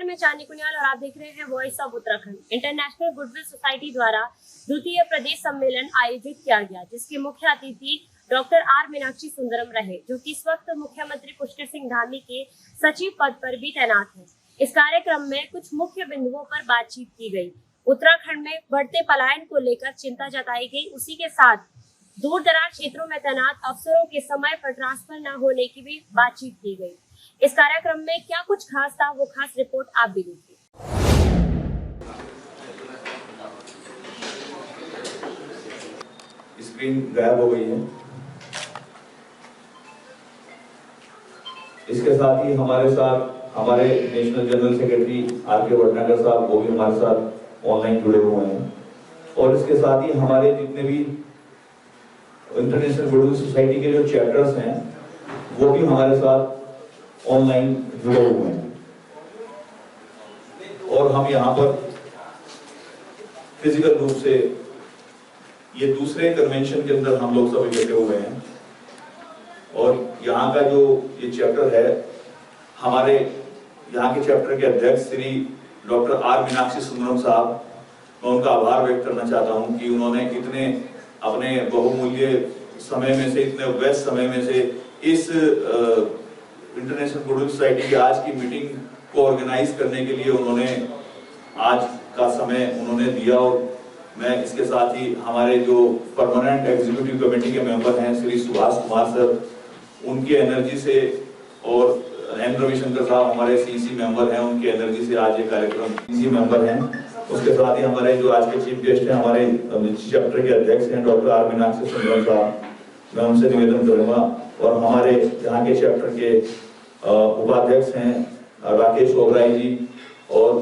मैं चांदी कुनियाल और आप देख रहे हैं voice of Uttarakhand. International goodwill society द्वारा द्वितीय प्रदेश सम्मेलन आयोजित किया गया, जिसके मुख्य अतिथि डॉक्टर आर मीनाक्षी सुंदरम रहे, जो कि इस वक्त मुख्यमंत्री पुष्कर सिंह धामी के सचिव पद पर भी तैनात हैं। इस कार्यक्रम में कुछ मुख्य बिंदुओं पर बातचीत की गई। उत्तराखंड में बढ़ते पलायन को लेकर चिंता जताई गई। उसी के साथ दूर दराज क्षेत्रों में तैनात अफसरों के समय पर ट्रांसफर न होने की भी बातचीत की गई। इस कार्यक्रम में क्या कुछ खास था, वो खास रिपोर्ट आप भी देखिए। स्क्रीन गायब हो गई है। इसके साथ ही हमारे साथ हमारे national general secretary R K. Bhatnagar साहब, वो भी हमारे साथ ऑनलाइन जुड़े हुए हैं। और इसके साथ ही हमारे जितने भी इंटरनेशनल गुडविल सोसाइटी के जो चैप्टर्स हैं, वो भी हमारे साथ ऑनलाइन जुड़े हुए हैं। और हम यहाँ पर फिजिकल रूप से ये दूसरे कन्वेंशन के अंदर हम लोग सब इकट्ठे हुए हैं। और यहाँ का जो ये चैप्टर है, हमारे यहाँ के चैप्टर के अध्यक्ष श्री डॉक्टर आर मीनाक्षी सुंदरम साहब, मैं उनका आभार व्यक्त करना चाहता हूँ कि उन्होंने इतने अपने बहुमूल्य समय में से, इतने व्यस्त समय में से इस इंटरनेशनल गुडविल सोसाइटी की आज की मीटिंग को ऑर्गेनाइज करने के लिए उन्होंने आज का समय उन्होंने दिया। और मैं इसके साथ ही हमारे जो परमानेंट एग्जीक्यूटिव कमेटी के मेंबर हैं श्री सुभाष कुमार सर, उनकी एनर्जी से, और एन रविशंकर साहब हमारे सीसी मेंबर हैं, उनकी एनर्जी से आज ये कार्यक्रम सीसी मेंबर हैं। उसके साथ ही हमारे जो आज के चीफ गेस्ट हैं, हमारे चैप्टर के अध्यक्ष हैं डॉक्टर आर मीनाक्षी सुंदरम साहब, मैं उनसे निवेदन करूंगा। और हमारे यहाँ के चैप्टर के उपाध्यक्ष हैं राकेश ओबराय जी और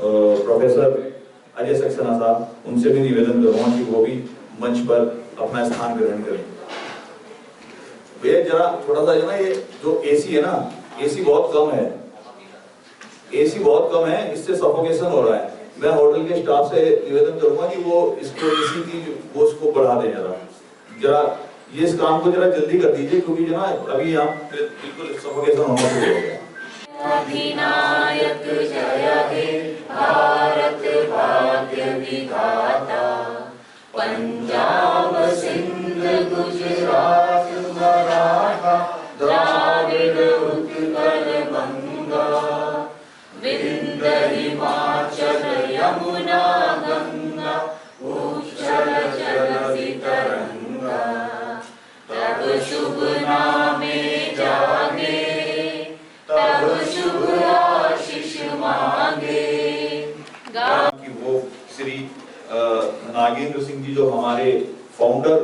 प्रोफेसर अजय सक्सेना साहब, उनसे भी निवेदन करूंगा कि वो भी मंच पर अपना स्थान ग्रहण करें। भैया जरा थोड़ा सा जो ना, ये जो एसी है ना, एसी बहुत कम है, एसी बहुत कम है, इससे सफोकेशन हो रहा है। मैं होटल के स्टाफ से निवेदन करूंगा कि वो इसको एसी की वो उसको बढ़ा दें जरा ये इस काम को जरा जल्दी कर दीजिए, क्योंकि जो ना अभी यहाँ बिल्कुल सफोकेशन होना शुरू हो गया। अधिनायक जय हे भारत भाग्य विधाता, पंजाब सिंध गुजरात मराठा द्राविड़ उत्कल गंगा, विंध्य हिमाचल यमुना गंगा, उच्छल जलधि तरंगा, तब शुभ नामे जागे, तब शुभ आशीष मांगे। कि वो श्री नागेंद्र सिंह जी, जो हमारे फाउंडर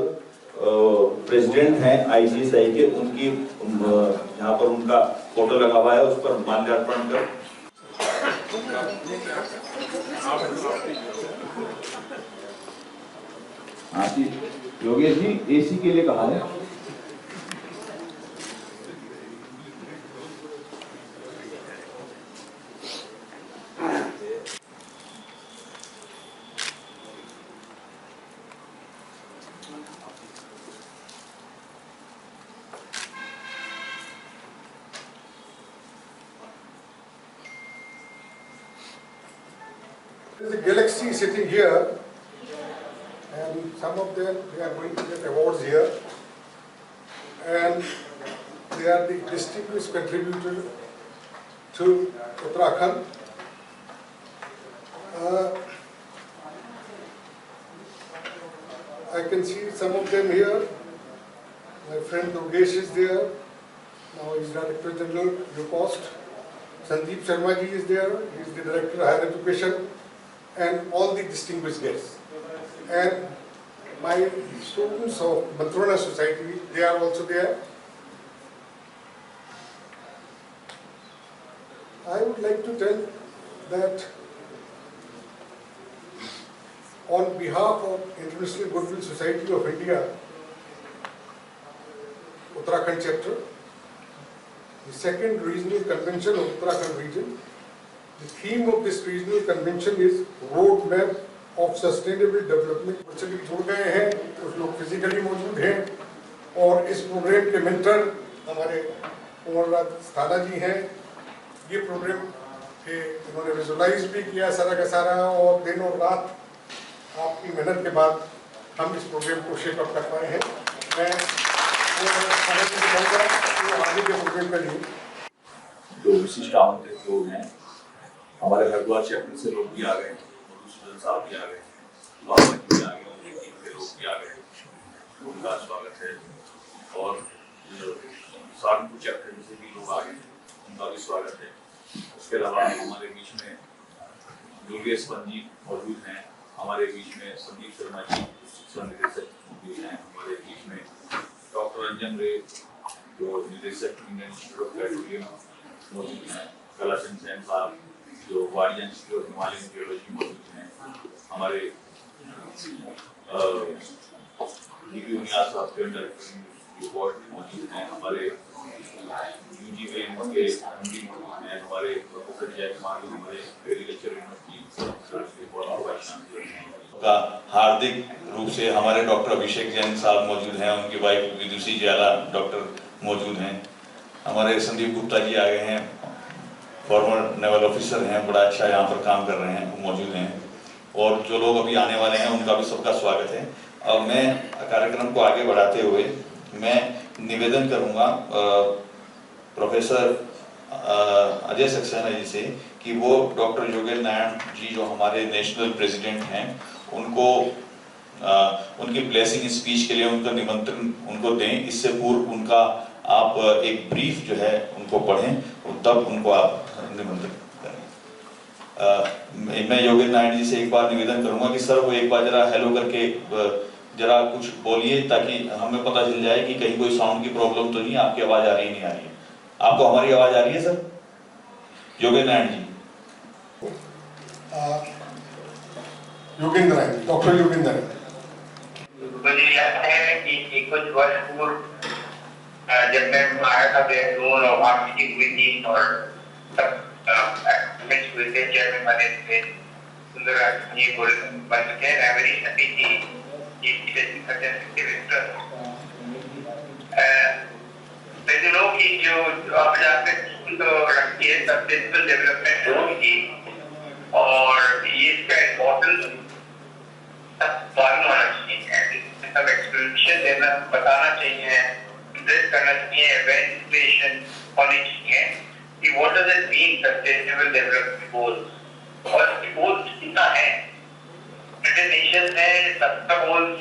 प्रेसिडेंट हैं ICSI के, उनकी यहाँ पर उनका फोटो लगा हुआ है, उस पर माल्यार्पण कर योगेश जी एसी के लिए कहा है। There is a galaxy sitting here, and some of them they are going to get awards here, and they are the distinguished contributor to Uttarakhand. I can see some of them here. My friend Yogesh is there. Now he is Director General UPOST. Sandeep Sharma ji is there. He is the Director of Higher Education. And all the distinguished guests. And my students of Matrona Society, they are also there. I would like to tell that on behalf of International Goodwill Society of India, Uttarakhand chapter, the second regional convention of Uttarakhand region, the theme of this regional convention is Roadmap of Sustainable Development। बच्चे भी जुड़ गए हैं, कुछ लोग physically मौजूद हैं, और इस प्रोग्राम के मेंटर हमारे कुंवर राज स्थाना जी हैं। ये प्रोग्राम कि उन्होंने विजुलाइज भी किया सारा का सारा, और दिन और रात आपकी मेहनत के बाद हम इस प्रोग्राम को शेप अप कर पाए हैं। मैं चाहूँगा कि आगे के प्रोग्राम के लिए जो विशिष्ट आमंत्रित लोग हैं, हमारे हरिद्वार चैप्टर से लोग भी आ गए, मधुसूदन साहब भी आ गए, बाबा भी आ गए, उनकी टीम के लोग भी आ गए, उनका स्वागत है। और सहारनपुर चैप्टर से भी लोग आ गए, उनका भी स्वागत है। उसके अलावा हमारे बीच में योगेश पंजी मौजूद हैं, हमारे बीच में संदीप शर्मा जी शिक्षा निदेशक भी हैं, हमारे बीच में डॉक्टर रंजन रे जो निदेशक इंडियन इंस्टीट्यूट ऑफ पेट्रोलियम मौजूद हैं, कलाचंद सेन साहब जो Wadia institute of Himalayan geology मौजूद हैं, हमारे डीपी उनियास साहब के रिपोर्ट मौजूद हैं, हमारे यूजी के एमडी मौजूद हैं, हमारे प्रोफेसर जय कुमार हमारे एग्रीकल्चर यूनिवर्सिटी का हार्दिक रूप से हमारे डॉक्टर अभिषेक जैन साहब मौजूद हैं, उनकी वाइफ विदुषी जयाला डॉक्टर मौजूद हैं, हमारे संदीप गुप्ता जी आ गए हैं, फॉर्मर नेवल ऑफिसर हैं, बड़ा अच्छा यहाँ पर काम कर रहे हैं, वो मौजूद हैं, और जो लोग अभी आने वाले हैं उनका भी सबका स्वागत है। अब मैं कार्यक्रम को आगे बढ़ाते हुए मैं निवेदन करूँगा प्रोफेसर अजय सक्सेना जी से कि वो डॉक्टर योगेश नारायण जी जो हमारे नेशनल प्रेसिडेंट हैं उनको उनकी ब्लेसिंग स्पीच के लिए उनका निमंत्रण उनको दें। इससे पूर्व उनका आप एक ब्रीफ जो है उनको पढ़ें और तब उनको आप निमंत्रण करें। मैं योगेश नारायण जी से एक बार निवेदन करूंगा कि सर वो एक बार जरा हेलो करके जरा कुछ बोलिए ताकि हमें पता चल जाए कि कहीं कोई साउंड की प्रॉब्लम तो नहीं, आपकी आवाज आ रही नहीं आ रही है। आपको हमारी आवाज आ रही है सर? योगेश नारायण जी। योगेंद्र नारायण, डॉक्टर योगेंद्र नारायण। मुझे याद है कि कुछ वर्ष पूर्व जब मैं आया था बेंगलुरु और वहाँ मीटिंग हुई थी और सब एडमिट्स हुए थे, चेयरमैन बने थे सुंदर जी बन के वेरी हैप्पी थी कि जो आप जाते तो रखिए सस्टेनेबल डेवलपमेंट होगी और ये इसका इम्पोर्टेंस सब मालूम होना चाहिए, सब एक्सप्लेनेशन देना बताना चाहिए, एड्रेस करना चाहिए, इवैल्यूएशन होनी चाहिए कि what does it mean sustainable development goals और गोल्स कितना है। यूनाइटेड नेशन ने 17 गोल्स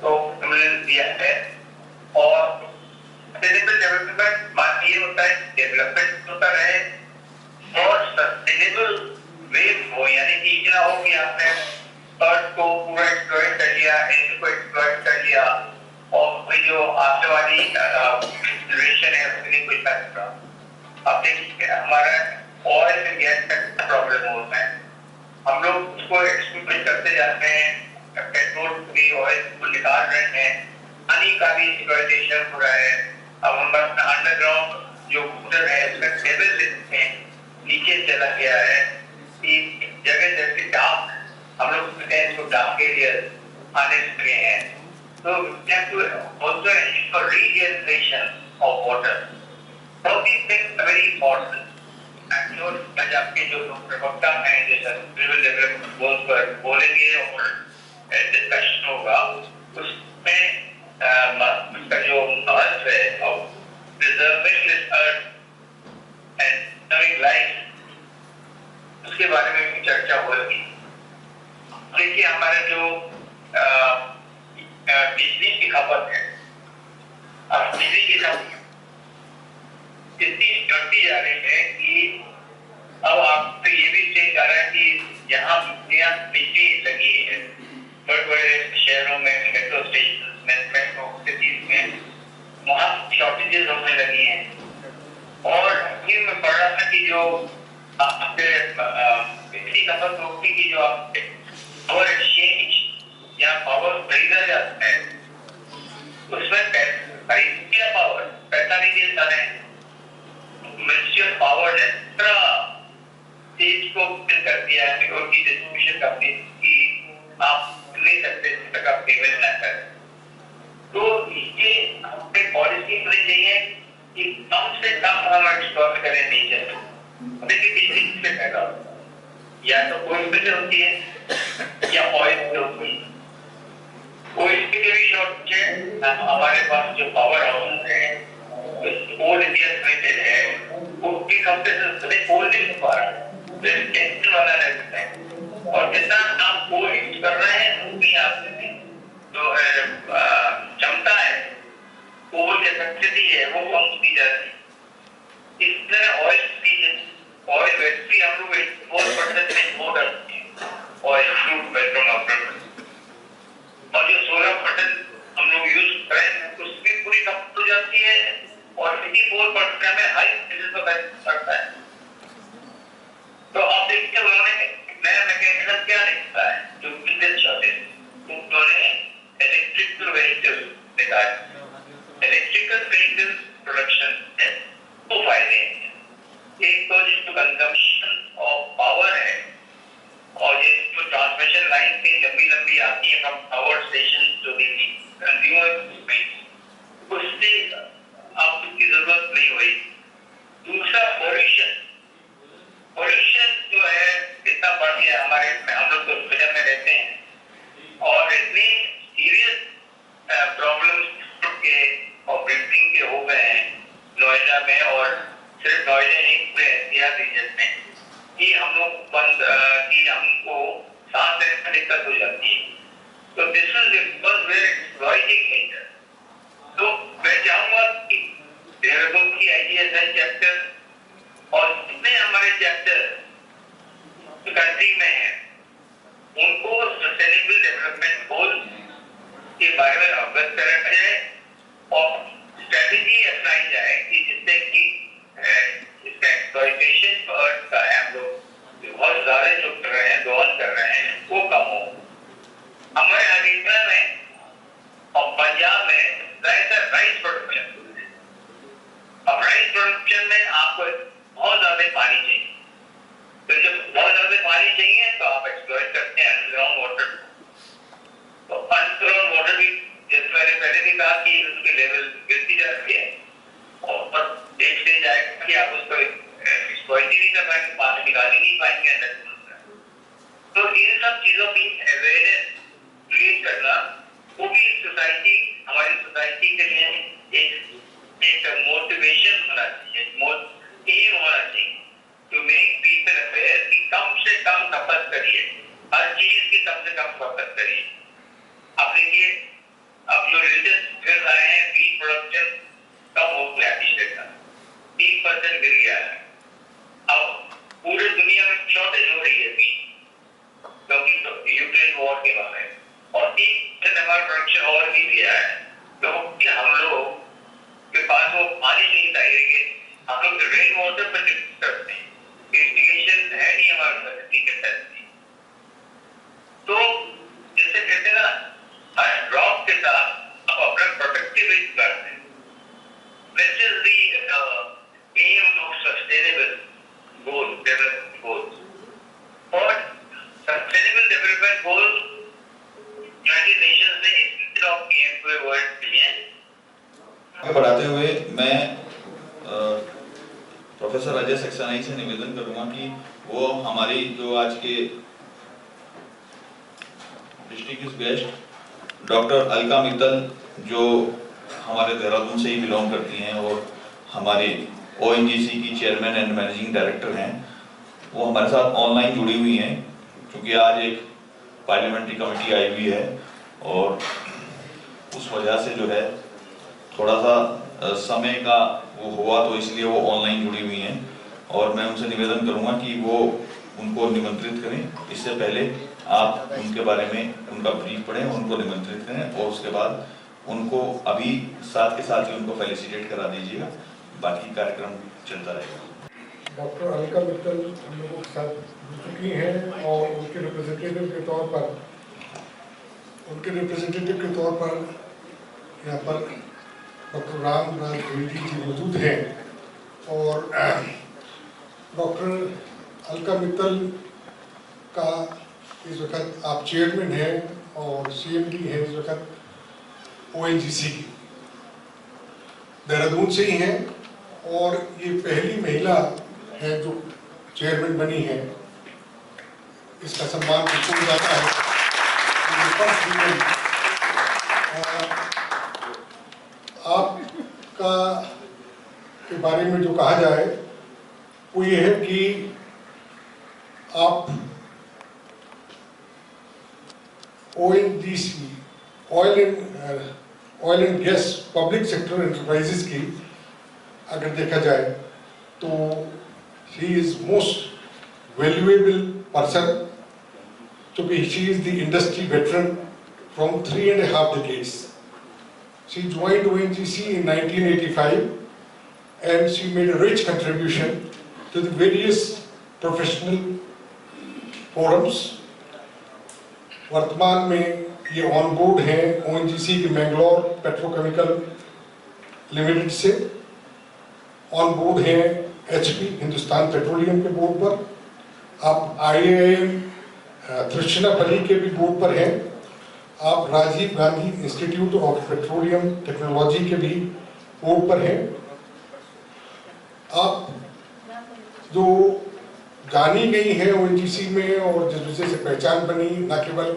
तो दिया है और सस्टेनेबल डेवलपमेंट मान ये होता है डेवलपमेंट होता रहे और सस्टेनेबल वे हो, यानी कि इतना हो कि आपने अर्थ को पूरा एक्सप्लॉइट कर लिया, एयर को एक्सप्लॉइट कर लिया और वही जो आने वाली जनरेशन है उसके लिए कोई फैसला। अब देखिए हमारा ऑयल एंड गैस का प्रॉब्लम होता है, हम लोग उसको एक्सप्लॉइट करते जाते हैं, पेट्रोल भी ऑयल को निकाल रहे हैं, पानी का भी एक्सप्लॉइटेशन हो रहा है। अब हमारा अंडरग्राउंड जो वाटर है उसका लेवल नीचे चला गया है कि जगह जैसे डार्क हम लोग कहते हैं इसको डार्क एरियाज आने लगे हैं। तो we have to also ensure regeneration of water. All these things are very important. I'm sure आज आपके जो प्रवक्ता हैं जैसे सस्टेनेबल डेवलपमेंट गोल्स पर बोलेंगे और डिस्कशन होगा उसमें उसका जो अर्थ है और preserving this earth and having life उसके बारे में भी चर्चा होगी। देखिए हमारे जो बिजली की खपत है, अब बिजली की खपत इतनी बढ़ती जा रही है कि अब आप तो ये भी चेक कर रहे हैं कि यहाँ बिजली लगी है बड़े बड़े शहरों में, मेट्रो स्टेशन में, मेट्रो सिटीज में, वहाँ शॉर्टेजेस होने लगी हैं और में पड़ रहा था कि जो आपके बिजली खपत रोकने की जो आपके पावर एक्सचेंज या पावर खरीदा जाता है उसमें खरीद किया पावर पैसा नहीं दिया जाता है। मिनिस्ट्री ऑफ पावर ने स्टेट को कर दिया है उनकी डिस्ट्रीब्यूशन कंपनी की आप ले सकते तक आप पेमेंट ना करें। तो इसके हमें पॉलिसी होनी चाहिए कि कम से कम हम एक्सप्लॉइट करें नेचर देखिए बिजली किससे पैदा होता है, या तो कोयल से होती है या ऑयल से होती है। कोयल के लिए भी शॉर्ट है, हमारे पास जो पावर हाउस है कोल इंडिया लिमिटेड है, उसकी कंपनी से कोल नहीं हो पा रहा है, टेंशन वाला रहता है। और जितना आप कोल यूज कर रहे हैं उतनी आपकी जो है क्षमता है, कोल की कैपेसिटी है, वो कम होती जाती है। इस तरह ऑयल वैसे हम लोग 84% में इम्पोर्ट करते हैं, ऑयल क्रूड पेट्रोल और जो 16% हम लोग यूज कर रहे हैं उसकी पूरी कम हो जाती है और 84% में हाई प्राइसेस पर करता है। तो आप देखिए उन्होंने नया मैकेनिज्म क्या निकाला है जो डीजल शॉर्टेज, उन्होंने इलेक्ट्रिकल व्हीकल निकाला। इलेक्ट्रिकल व्हीकल प्रोडक्शन है दो फायदे हैं, एक तो जो कंजम्पशन ऑफ पावर है और ये जो ट्रांसमिशन लाइन की लंबी आती है from power station to the consumer space, उससे आपको की जरूरत नहीं हुई। दूसरा पॉल्यूशन जो है इतना बढ़ गया हमारे में, हम लोग तो शहर में रहते हैं और इतनी सीरियस प्रॉब्लम्स के और ब्रीथिंग के हो गए हैं नोएडा में, और सिर्फ नोएडा नहीं पूरे एनसीआर रीजन में, कि हम लोग कि हमको सांस लेने में दिक्कत हो जाती है। तो this is because we are exploiting nature. तो मैं चाहूंगा कि देहरादून की आईजीएसएन चैप्टर और जितने हमारे चैप्टर कंट्री में हैं उनको सस्टेनेबल डेवलपमेंट गोल के बारे में अवगत कराया जाए और स्ट्रेटेजी अपनाई जाए कि जिससे कि इसका एक्सप्लॉइटेशन का हम लोग बहुत ज्यादा जो कर रहे हैं, दोहन कर रहे हैं, वो कम हो। हमारे हरियाणा में और पंजाब में राइस प्रोडक्शन, अब राइस प्रोडक्शन में आपको बहुत ज्यादा पानी चाहिए, तो जब बहुत ज्यादा पानी चाहिए तो आप एक्सप्लॉइट करते हैं अंडरग्राउंड वाटर। तो अंडरग्राउंड वाटर भी जैसे मैंने पहले भी कहा कि उसकी लेवल गिरती जाती है और एक स्टेज आएगा कि आप उसको एक्सप्लॉइट ही नहीं कर पाएंगे, पानी निकाल ही नहीं पाएंगे अंदर। तो इन सब चीजों की अवेयरनेस क्रिएट करना, वो भी सोसाइटी, हमारी सोसाइटी के लिए एक मोटिवेशन होना चाहिए, एम होना चाहिए टू मेक पीपल अवेयर कि कम से कम खपत करिए, हर चीज की कम से कम खपत करिए। अब देखिए अब जो लेटेस्ट फिगर आए हैं, बीट प्रोडक्शन कम हो गया पिछले साल, 3% गिर गया है। अब पूरे दुनिया में शॉर्टेज हो रही है बीट, क्योंकि यूक्रेन वॉर के बाद है, और 3% हमारा प्रोडक्शन और भी गया है। तो हम लोग के पास वो पानी नहीं चाहिए, हम लोग रेन वाटर पर डिपेंड करते हैं, इरिगेशन है नहीं हमारे फैसिलिटी के तहत। तो जैसे कहते हैं ना, हर ड्रॉप के साथ आप अपना प्रोटेक्टिव यूज करते हैं। This is the aim of sustainable goal, development goals. और sustainable development goal United Nations ने इंस्टीट्यूट ऑफ पीएम को अवार्ड दिए। आगे बढ़ाते हुए मैं प्रोफेसर अजय सक्सेना से निवेदन करूंगा कि वो हमारी जो आज के district guest doctor Alka Mittal, जो हमारे देहरादून से ही बिलोंग करती हैं और हमारी ओएनजीसी की चेयरमैन एंड मैनेजिंग डायरेक्टर हैं, वो हमारे साथ ऑनलाइन जुड़ी हुई हैं, क्योंकि आज एक पार्लियामेंट्री कमेटी आई हुई है और उस वजह से जो है थोड़ा सा समय का वो हुआ, तो इसलिए वो ऑनलाइन जुड़ी हुई हैं। और मैं उनसे निवेदन करूंगा कि वो उनको निमंत्रित करें। इससे पहले आप उनके बारे में उनका ब्रीफ पढ़ें, उनको निमंत्रित करें और उसके बाद उनको अभी साथ के साथ ही उनको फेलिसिटेट करा दीजिएगा, बाकी कार्यक्रम चलता रहेगा। डॉक्टर अलका मित्तल हम लोगों के साथ जुड़ चुकी हैं और उनके रिप्रेजेंटेटिव के तौर पर यहाँ पर डॉक्टर रामराज रेड्डी जी मौजूद हैं। और डॉक्टर अलका मित्तल का इस वक्त आप चेयरमैन हैं और सीएमडी हैं इस वक्त ओएनजीसी की, देहरादून से ही हैं। और ये पहली महिला है जो चेयरमैन बनी है, इसका सम्मान बिल्कुल जाता है। आपका के बारे में जो कहा जाए वो ये है कि आप ONGC oil and gas public sector enterprises की अगर देखा जाए तो he is most valuable person, क्योंकि she is the industry veteran from 3.5 decades. She joined ONGC in 1985 and she made a rich contribution to the various professional forums. वर्तमान में ये on board हैं ONGC के मैंगलोर पेट्रोकेमिकल लिमिटेड से, on board हैं HP Hindustan petroleum के board पर, आप IIM त्रिशुनापल्ली के भी बोर्ड पर हैं, आप Rajiv Gandhi institute of petroleum technology के भी बोर्ड पर हैं। आप जो जानी गई है ONGC में और जिस वजह से पहचान बनी न केवल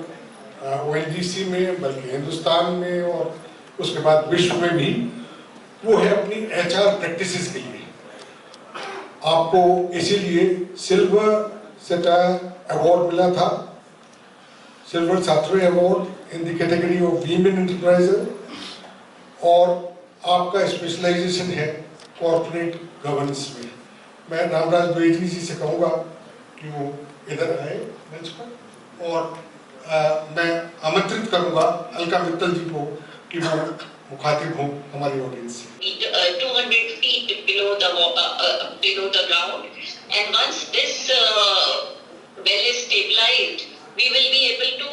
ONGC में बल्कि हिंदुस्तान में और उसके बाद विश्व में भी, वो है अपनी HR प्रैक्टिसेस के लिए। आपको इसीलिए सिल्वर सैटायर अवार्ड मिला था, सिल्वर साथवे award in the category of women enterpriser, और आपका स्पेशलाइजेशन है कॉर्पोरेट गवर्नेंस में। मैं रामराज द्विवेदी जी से कहूँगा कि वो इधर आए मंच पर, और मैं आमंत्रित करूँगा अलका मित्तल जी को कि वो मुखातिब हों हमारी ऑडियंस से। 200 feet below the ground, and once this well is stabilized, we will be able to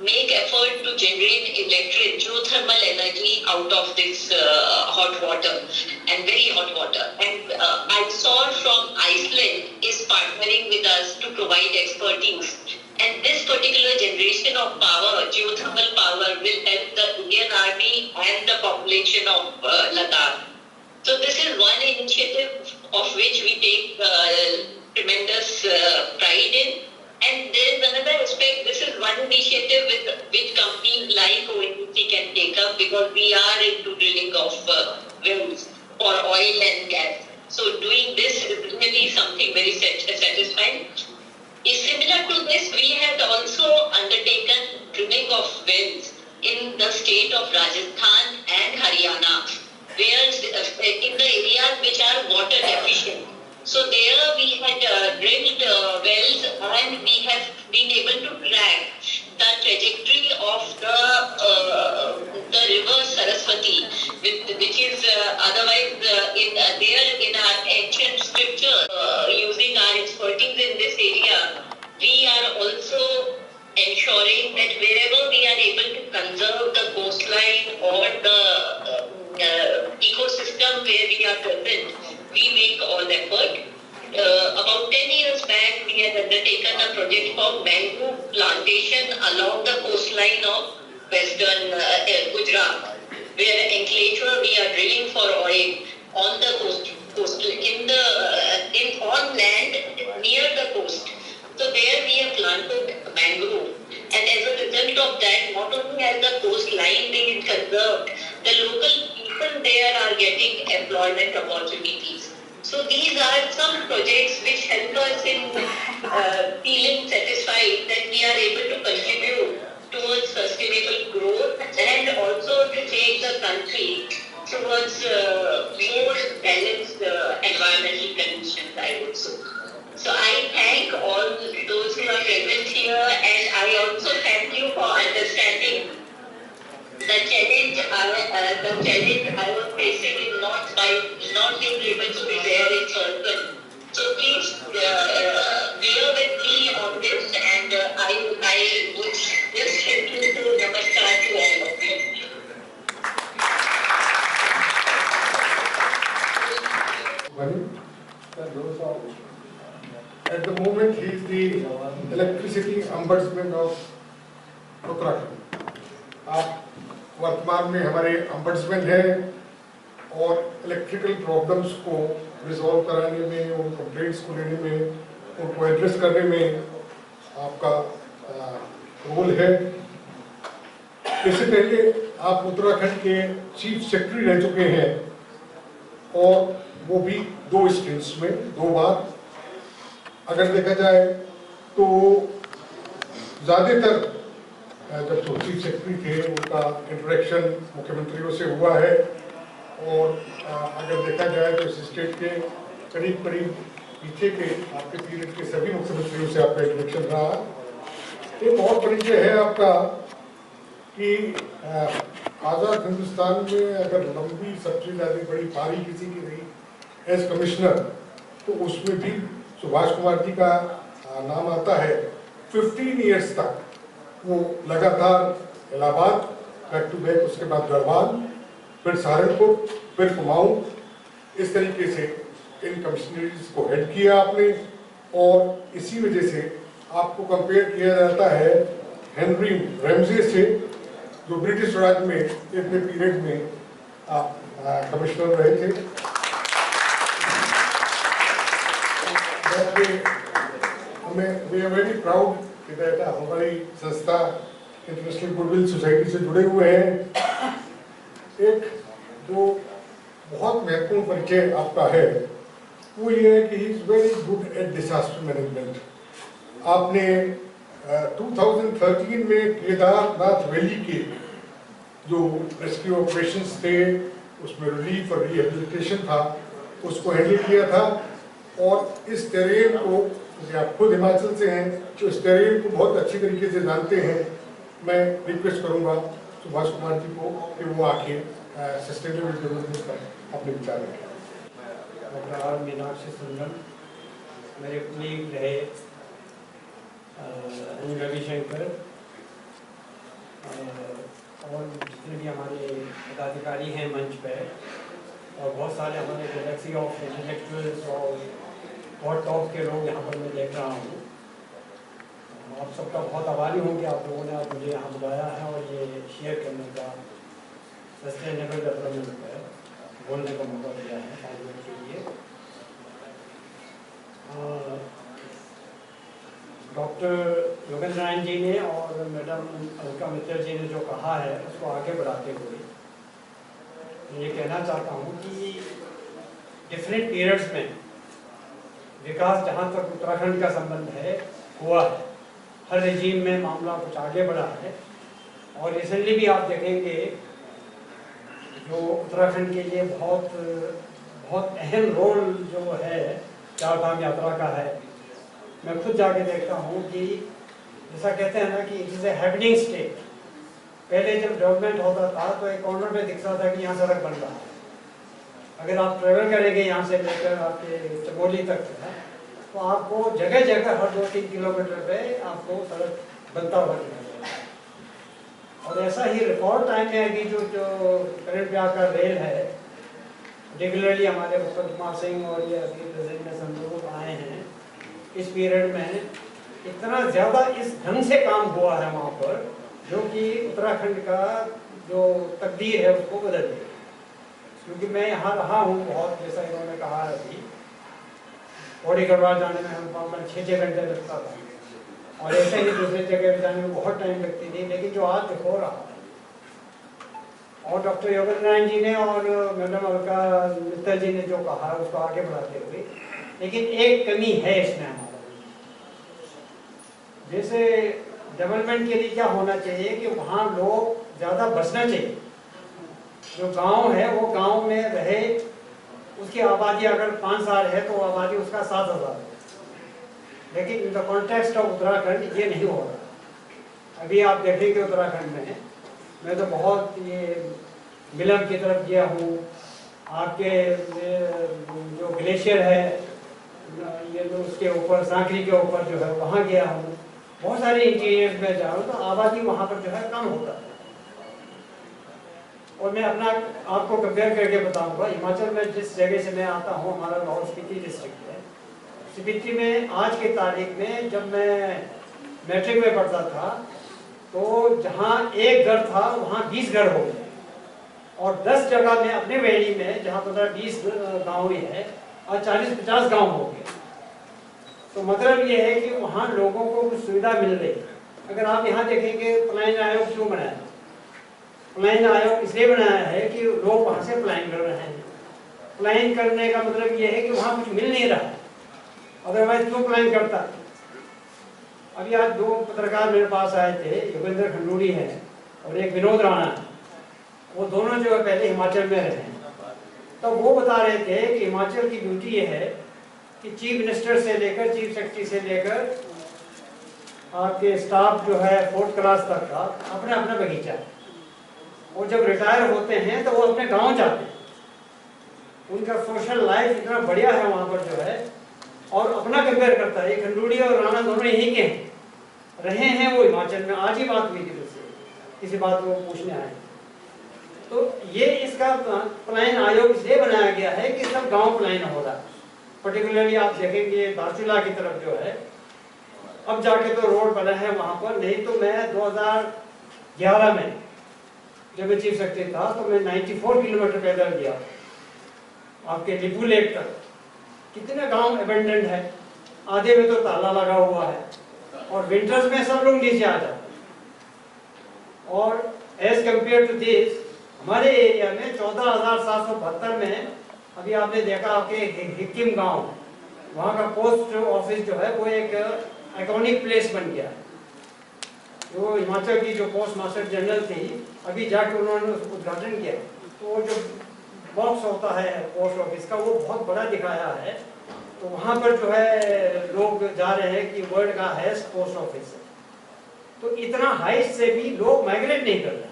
make effort to generate geothermal energy out of this hot water, and very hot water. And ISOR from Iceland is partnering with us to provide expertise. And this particular generation of power, geothermal power, will help the Indian Army and the population of Ladakh. So this is one initiative of which we take tremendous pride in. And there is another aspect. This is one initiative with which companies like ONGC can take up, because we are into drilling of wells for oil and gas. So doing this is really something very satisfying. Similar to this, we had also undertaken drilling of wells in the state of Rajasthan and Haryana, where in the areas which are water deficient. So there we had drilled wells, and we have been able to track the trajectory of the river Saraswati, which is otherwise in our ancient scripture. Using our expertise in this area, we are also ensuring that wherever we are able to conserve the coastline or the ecosystem where we are present, we make all effort. About 10 years back, we had undertaken a project for mango plantation along the coastline of western Gujarat, where enclaver we are drilling for oil on the coast on land near the coast. So there we have planted mangrove, and as a result of that, not only has the coastline been conserved, the local people there are getting employment opportunities. So these are some projects which help us in feeling satisfied that we are able to contribute towards sustainable growth, and also to take the country towards more balanced environmental conditions, I would say. So I thank all those who are present here, and I also thank you for understanding the challenge I was facing in not being able to be there in person. So please bear with me on this, and I would just simply do namaskar to all of you. At the moment, he is the electricity ombudsman of Uttarakhand. आप वर्तमान में हमारे ombudsman हैं और electrical problems को resolve कराने में, उन कंप्लेंट्स को लेने में, उनको एड्रेस करने में आपका रोल है। इससे पहले आप उत्तराखंड के चीफ सेक्रेटरी रह चुके हैं और वो भी 2 स्टेट्स में 2 बार। अगर देखा जाए तो ज़्यादातर जब तो चीफ सेक्रेटरी थे उनका इंटरेक्शन मुख्यमंत्रियों से हुआ है और अगर देखा जाए तो इस स्टेट के करीब पीछे के आपके पीरियड के सभी मुख्यमंत्रियों से आपका इंटरेक्शन रहा। एक और परिचय है आपका कि आज़ाद हिंदुस्तान में अगर लंबी सबसे ज़्यादा बड़ी पारी किसी की रही एज कमिश्नर तो उसमें भी सुभाष कुमार जी का नाम आता है। 15 ईयर्स तक वो लगातार इलाहाबाद, बैक टू बैक, उसके बाद गढ़वाल, फिर सहारनपुर, फिर कुमाऊं, इस तरीके से इन कमिश्नरीज को हेड किया आपने। और इसी वजह से आपको कंपेयर किया जाता है हेनरी रैमजे से, जो ब्रिटिश राज में इतने पीरियड में आप कमिश्नर रहे थे। वी आर वेरी प्राउड कि हमारी संस्था इंटरनेशनल गुडविल सोसाइटी से जुड़े हुए हैं। एक जो बहुत महत्वपूर्ण परिचय आपका है वो ये है कि he is very good at disaster management. आपने 2013 में केदारनाथ वैली के जो रेस्क्यू ऑपरेशंस थे उसमें रिलीफ और रिहेबिलिटेशन था, उसको हैंडल किया था। और इस टेरेन को, आप खुद हिमाचल से हैं तो इस टेरेन को बहुत अच्छी तरीके से जानते हैं। मैं रिक्वेस्ट करूंगा सुभाष कुमार जी को कि वो आके सस्टेनेबल डेवलपमेंट पर अपने विचार रखें। डॉक्टर आर मीनाक्षी सुंदरम मेरे कुलीग रहे, अनिल रविशंकर और जितने भी हमारे पदाधिकारी हैं मंच पे, और बहुत सारे हमारे गैलेक्सी ऑफ इंटेलेक्चुअल्स और बहुत टॉप के लोग यहाँ पर मैं देख रहा हूँ। आप सबका बहुत आभारी हूँ कि आप लोगों ने आज मुझे यहाँ बुलाया है और ये शेयर करने का, सस्टेनेबल डेवलपमेंट पर बोलने का मौका दिया है 5 मिनट के लिए। डॉक्टर योगेंद्र नारायण जी ने और मैडम अलका मित्तल जी ने जो कहा है उसको आगे बढ़ाते हुए ये कहना चाहता हूँ कि डिफरेंट पीरियड्स में विकास जहाँ तक उत्तराखंड का संबंध है हुआ है। हर रिजीम में मामला कुछ आगे बढ़ा है और रिसेंटली भी आप देखेंगे जो उत्तराखंड के लिए बहुत अहम रोल जो है चारधाम यात्रा का है। मैं खुद जाके देखता हूँ कि जैसा कहते हैं ना कि it is a happening state. पहले जब डेवलपमेंट होता था तो एक कॉर्नर पे दिखता था कि यहाँ सड़क बन रहा है। अगर आप ट्रेवल करेंगे यहाँ से लेकर आपके चमोली तक तो आपको जगह जगह हर 2-3 किलोमीटर पे आपको सड़क बनता हुआ दिखेगा। और ऐसा ही रिकॉर्ड टाइम में अभी जो करंट ब्याह का रेल है, रेगुलरली हमारे उत्तर कुमार सिंह और ये अभी प्रेसिडेंट में संदर्भ आए हैं, इस पीरियड में इतना ज़्यादा इस ढंग से काम हुआ है वहाँ पर जो कि उत्तराखंड का जो तकदीर है उसको बदल दिया। क्योंकि मैं यहाँ रहा हूँ बहुत, जैसा इन्होंने कहा है अभी, पौड़ी गढ़वाल जाने में हम 6-6 घंटे लगता था और ऐसे ही दूसरी जगह जाने में बहुत टाइम लगती थी। लेकिन जो आज हो रहा है, और डॉक्टर योगेंद्र नारायण जी ने और मैडम अलका मित्तल जी ने जो कहा उसको आगे बढ़ाते हुए, लेकिन एक कमी है इसमें हमारा। जैसे डेवलपमेंट के लिए क्या होना चाहिए कि वहाँ लोग ज़्यादा बसना चाहिए। जो गांव है वो गांव में रहे, उसकी आबादी अगर 5,000 है तो आबादी उसका 7,000 है। लेकिन in the context of Uttarakhand ये नहीं हो रहा। अभी आप देखेंगे उत्तराखंड में, मैं तो बहुत ये मिलम की तरफ गया हूँ, आपके जो ग्लेशियर है ये जो उसके ऊपर सांकरी के ऊपर जो है वहाँ गया हूँ। बहुत सारे इंटीरियर में जा रहा हूँ तो आबादी वहाँ पर जो है कम होता है। और मैं अपना आपको कंपेयर करके बताऊंगा, हिमाचल में जिस जगह से मैं आता हूँ, हमारा लाहौल स्पीति डिस्ट्रिक्ट है। स्पीति में आज की तारीख में जब मैं मैट्रिक में पढ़ता था तो जहाँ एक घर था वहाँ 20 घर हो गए। और 10 जगह में अपने वैली में जहाँ 15-20 गाँव ही है और 40-50 गाँव हो गए। तो मतलब ये है कि वहाँ लोगों को कुछ सुविधा मिल रही है। अगर आप यहाँ देखेंगे पलायन आयोग क्यों बनाया? पलायन आयोग इसलिए बनाया है कि लोग वहाँ से पलायन कर रहे हैं। पलायन करने का मतलब ये है कि वहाँ कुछ मिल नहीं रहा, अदरवाइज क्यों पलायन करता? अभी आज 2 पत्रकार मेरे पास आए थे, योगेंद्र खंडूड़ी है और एक विनोद राणा है। वो दोनों जो है पहले हिमाचल में रहे हैं। तो वो बता रहे थे कि हिमाचल की ब्यूटी ये है कि चीफ मिनिस्टर से लेकर चीफ सेक्रेटरी से लेकर आपके स्टाफ जो है 4th क्लास तक का अपना अपना बगीचा है। वो जब रिटायर होते हैं तो वो अपने गांव जाते हैं। उनका सोशल लाइफ इतना बढ़िया है वहाँ पर जो है, और अपना कंपेयर करता है। ये खंडूड़ी और राणा दोनों यहीं के हैं, रहे हैं वो हिमाचल में। आज ही बात हुई थी उससे, किसी बात को पूछने आए। तो ये इसका पलायन आयोग इसलिए बनाया गया है कि सब गांव पलायन हो रहा है। पर्टिकुलरली आप देखेंगे धारचूला की तरफ जो है, अब जाके तो रोड बना है वहाँ पर, नहीं तो मैं 2011 में जब मैं चीफ सेक्रेटरी था तो मैं 94 किलोमीटर पैदल गया आपके लिपू लेक तक। कितने गांव एबेंडेंड है, आधे में तो ताला लगा हुआ है, और विंटर्स में सब लोग नीचे आ जाते हैं। और एज कम्पेयर टू दिस हमारे एरिया में 14,772 में अभी आपने देखा आपके हिक्किम गांव, वहाँ का पोस्ट ऑफिस जो है वो एक आइकॉनिक प्लेस बन गया। जो हिमाचल की जो पोस्ट मास्टर जनरल थी, अभी जाके उन्होंने उद्घाटन किया, तो वो जो बॉक्स होता है पोस्ट ऑफिस का वो बहुत बड़ा दिखाया है। तो वहाँ पर जो है लोग जा रहे हैं कि वर्ल्ड का हाईएस्ट पोस्ट ऑफिस है। तो इतना हाइट से भी लोग माइग्रेट नहीं कर रहे हैं।